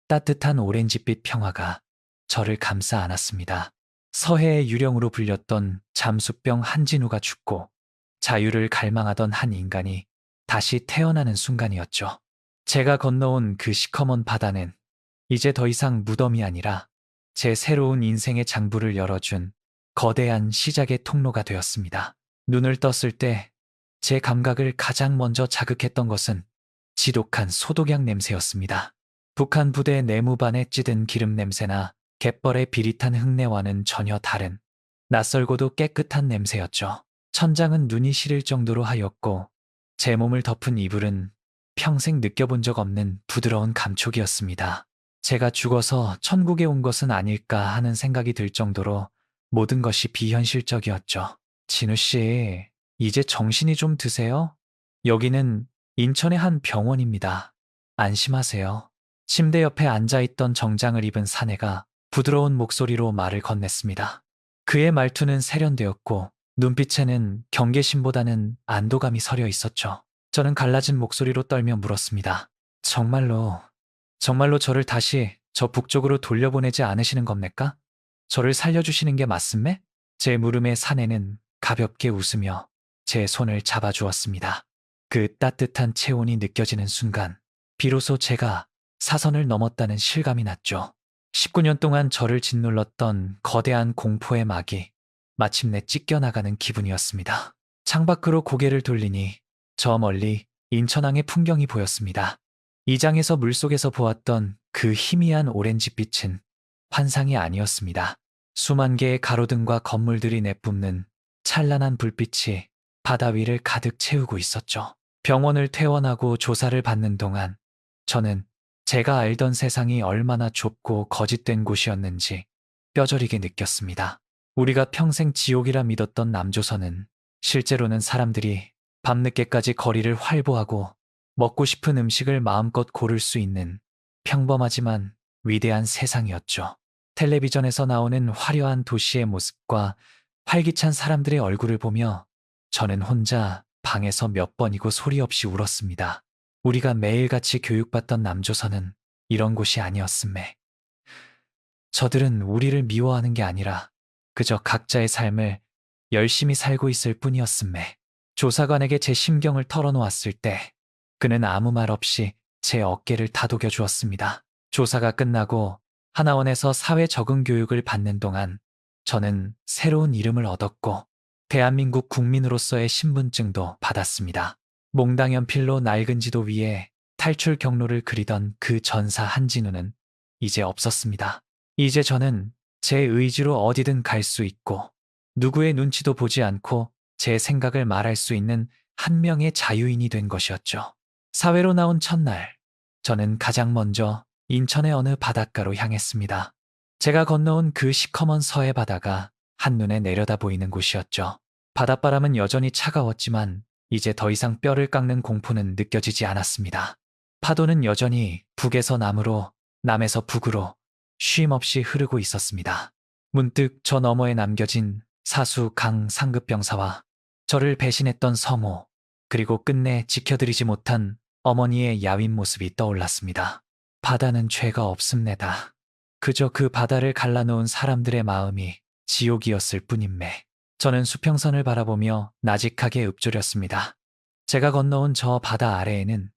따뜻한 오렌지빛 평화가 저를 감싸 안았습니다. 서해의 유령으로 불렸던 잠수병 한진우가 죽고 자유를 갈망하던 한 인간이 다시 태어나는 순간이었죠. 제가 건너온 그 시커먼 바다는 이제 더 이상 무덤이 아니라 제 새로운 인생의 장부를 열어준 거대한 시작의 통로가 되었습니다. 눈을 떴을 때 제 감각을 가장 먼저 자극했던 것은 지독한 소독약 냄새였습니다. 북한 부대 내무반에 찌든 기름 냄새나 갯벌의 비릿한 흙내와는 전혀 다른 낯설고도 깨끗한 냄새였죠. 천장은 눈이 시릴 정도로 하였고 제 몸을 덮은 이불은 평생 느껴본 적 없는 부드러운 감촉이었습니다. 제가 죽어서 천국에 온 것은 아닐까 하는 생각이 들 정도로 모든 것이 비현실적이었죠. 진우 씨, 이제 정신이 좀 드세요? 여기는 인천의 한 병원입니다. 안심하세요. 침대 옆에 앉아있던 정장을 입은 사내가 부드러운 목소리로 말을 건넸습니다. 그의 말투는 세련되었고 눈빛에는 경계심보다는 안도감이 서려 있었죠. 저는 갈라진 목소리로 떨며 물었습니다. 정말로 저를 다시 저 북쪽으로 돌려보내지 않으시는 겁니까? 저를 살려주시는 게 맞음매? 제 물음에 사내는 가볍게 웃으며 제 손을 잡아주었습니다. 그 따뜻한 체온이 느껴지는 순간 비로소 제가 사선을 넘었다는 실감이 났죠. 19년 동안 저를 짓눌렀던 거대한 공포의 막이 마침내 찢겨나가는 기분이었습니다. 창밖으로 고개를 돌리니 저 멀리 인천항의 풍경이 보였습니다. 이장에서 물속에서 보았던 그 희미한 오렌지빛은 환상이 아니었습니다. 수만 개의 가로등과 건물들이 내뿜는 찬란한 불빛이 바다 위를 가득 채우고 있었죠. 병원을 퇴원하고 조사를 받는 동안 저는 제가 알던 세상이 얼마나 좁고 거짓된 곳이었는지 뼈저리게 느꼈습니다. 우리가 평생 지옥이라 믿었던 남조선은 실제로는 사람들이 밤늦게까지 거리를 활보하고 먹고 싶은 음식을 마음껏 고를 수 있는 평범하지만 위대한 세상이었죠. 텔레비전에서 나오는 화려한 도시의 모습과 활기찬 사람들의 얼굴을 보며 저는 혼자 방에서 몇 번이고 소리 없이 울었습니다. 우리가 매일같이 교육받던 남조선은 이런 곳이 아니었음에. 저들은 우리를 미워하는 게 아니라 그저 각자의 삶을 열심히 살고 있을 뿐이었음에. 조사관에게 제 심경을 털어놓았을 때 그는 아무 말 없이 제 어깨를 다독여 주었습니다. 조사가 끝나고 하나원에서 사회 적응 교육을 받는 동안 저는 새로운 이름을 얻었고 대한민국 국민으로서의 신분증도 받았습니다. 몽당 연필로 낡은 지도 위에 탈출 경로를 그리던 그 전사 한진우는 이제 없었습니다. 이제 저는 제 의지로 어디든 갈 수 있고 누구의 눈치도 보지 않고 제 생각을 말할 수 있는 한 명의 자유인이 된 것이었죠. 사회로 나온 첫날, 저는 가장 먼저 인천의 어느 바닷가로 향했습니다. 제가 건너온 그 시커먼 서해 바다가 한눈에 내려다 보이는 곳이었죠. 바닷바람은 여전히 차가웠지만 이제 더 이상 뼈를 깎는 공포는 느껴지지 않았습니다. 파도는 여전히 북에서 남으로, 남에서 북으로 쉼없이 흐르고 있었습니다. 문득 저 너머에 남겨진 사수 강 상급병사와 저를 배신했던 성호, 그리고 끝내 지켜드리지 못한 어머니의 야윈 모습이 떠올랐습니다. 바다는 죄가 없음내다. 그저 그 바다를 갈라놓은 사람들의 마음이 지옥이었을 뿐임매. 저는 수평선을 바라보며 나직하게 읊조렸습니다. 제가 건너온 저 바다 아래에는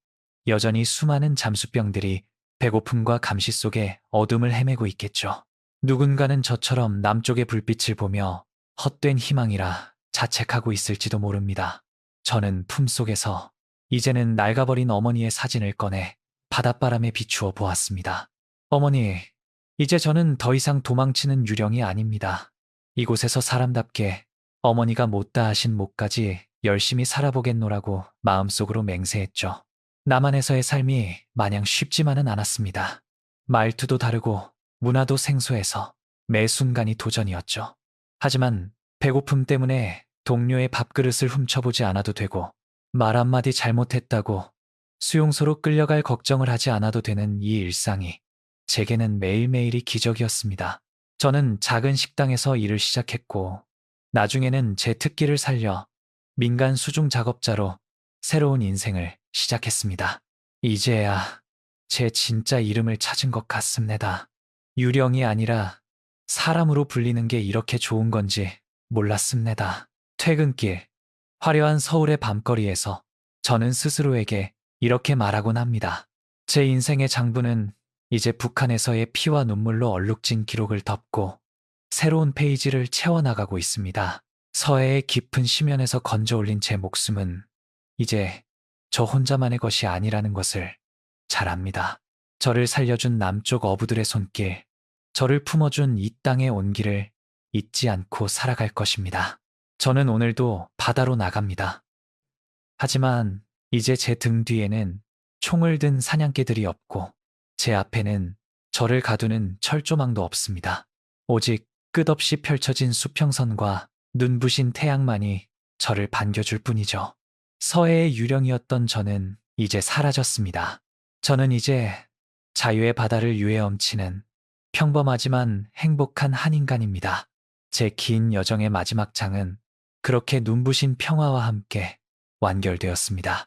여전히 수많은 잠수병들이 배고픔과 감시 속에 어둠을 헤매고 있겠죠. 누군가는 저처럼 남쪽의 불빛을 보며 헛된 희망이라 자책하고 있을지도 모릅니다. 저는 품속에서 이제는 낡아버린 어머니의 사진을 꺼내 바닷바람에 비추어 보았습니다. 어머니, 이제 저는 더 이상 도망치는 유령이 아닙니다. 이곳에서 사람답게 어머니가 못다 하신 목까지 열심히 살아보겠노라고 마음속으로 맹세했죠. 남한에서의 삶이 마냥 쉽지만은 않았습니다. 말투도 다르고 문화도 생소해서 매 순간이 도전이었죠. 하지만 배고픔 때문에 동료의 밥그릇을 훔쳐보지 않아도 되고 말 한마디 잘못했다고 수용소로 끌려갈 걱정을 하지 않아도 되는 이 일상이 제게는 매일매일이 기적이었습니다. 저는 작은 식당에서 일을 시작했고 나중에는 제 특기를 살려 민간 수중 작업자로 새로운 인생을 시작했습니다. 이제야 제 진짜 이름을 찾은 것 같습니다. 유령이 아니라 사람으로 불리는 게 이렇게 좋은 건지 몰랐습니다. 퇴근길, 화려한 서울의 밤거리에서 저는 스스로에게 이렇게 말하곤 합니다. 제 인생의 장부는 이제 북한에서의 피와 눈물로 얼룩진 기록을 덮고 새로운 페이지를 채워나가고 있습니다. 서해의 깊은 심연에서 건져 올린 제 목숨은 이제 저 혼자만의 것이 아니라는 것을 잘 압니다. 저를 살려준 남쪽 어부들의 손길, 저를 품어준 이 땅의 온기를 잊지 않고 살아갈 것입니다. 저는 오늘도 바다로 나갑니다. 하지만 이제 제 등 뒤에는 총을 든 사냥개들이 없고 제 앞에는 저를 가두는 철조망도 없습니다. 오직 끝없이 펼쳐진 수평선과 눈부신 태양만이 저를 반겨줄 뿐이죠. 서해의 유령이었던 저는 이제 사라졌습니다. 저는 이제 자유의 바다를 위에 엄치는 평범하지만 행복한 한 인간입니다. 제 긴 여정의 마지막 장은 그렇게 눈부신 평화와 함께 완결되었습니다.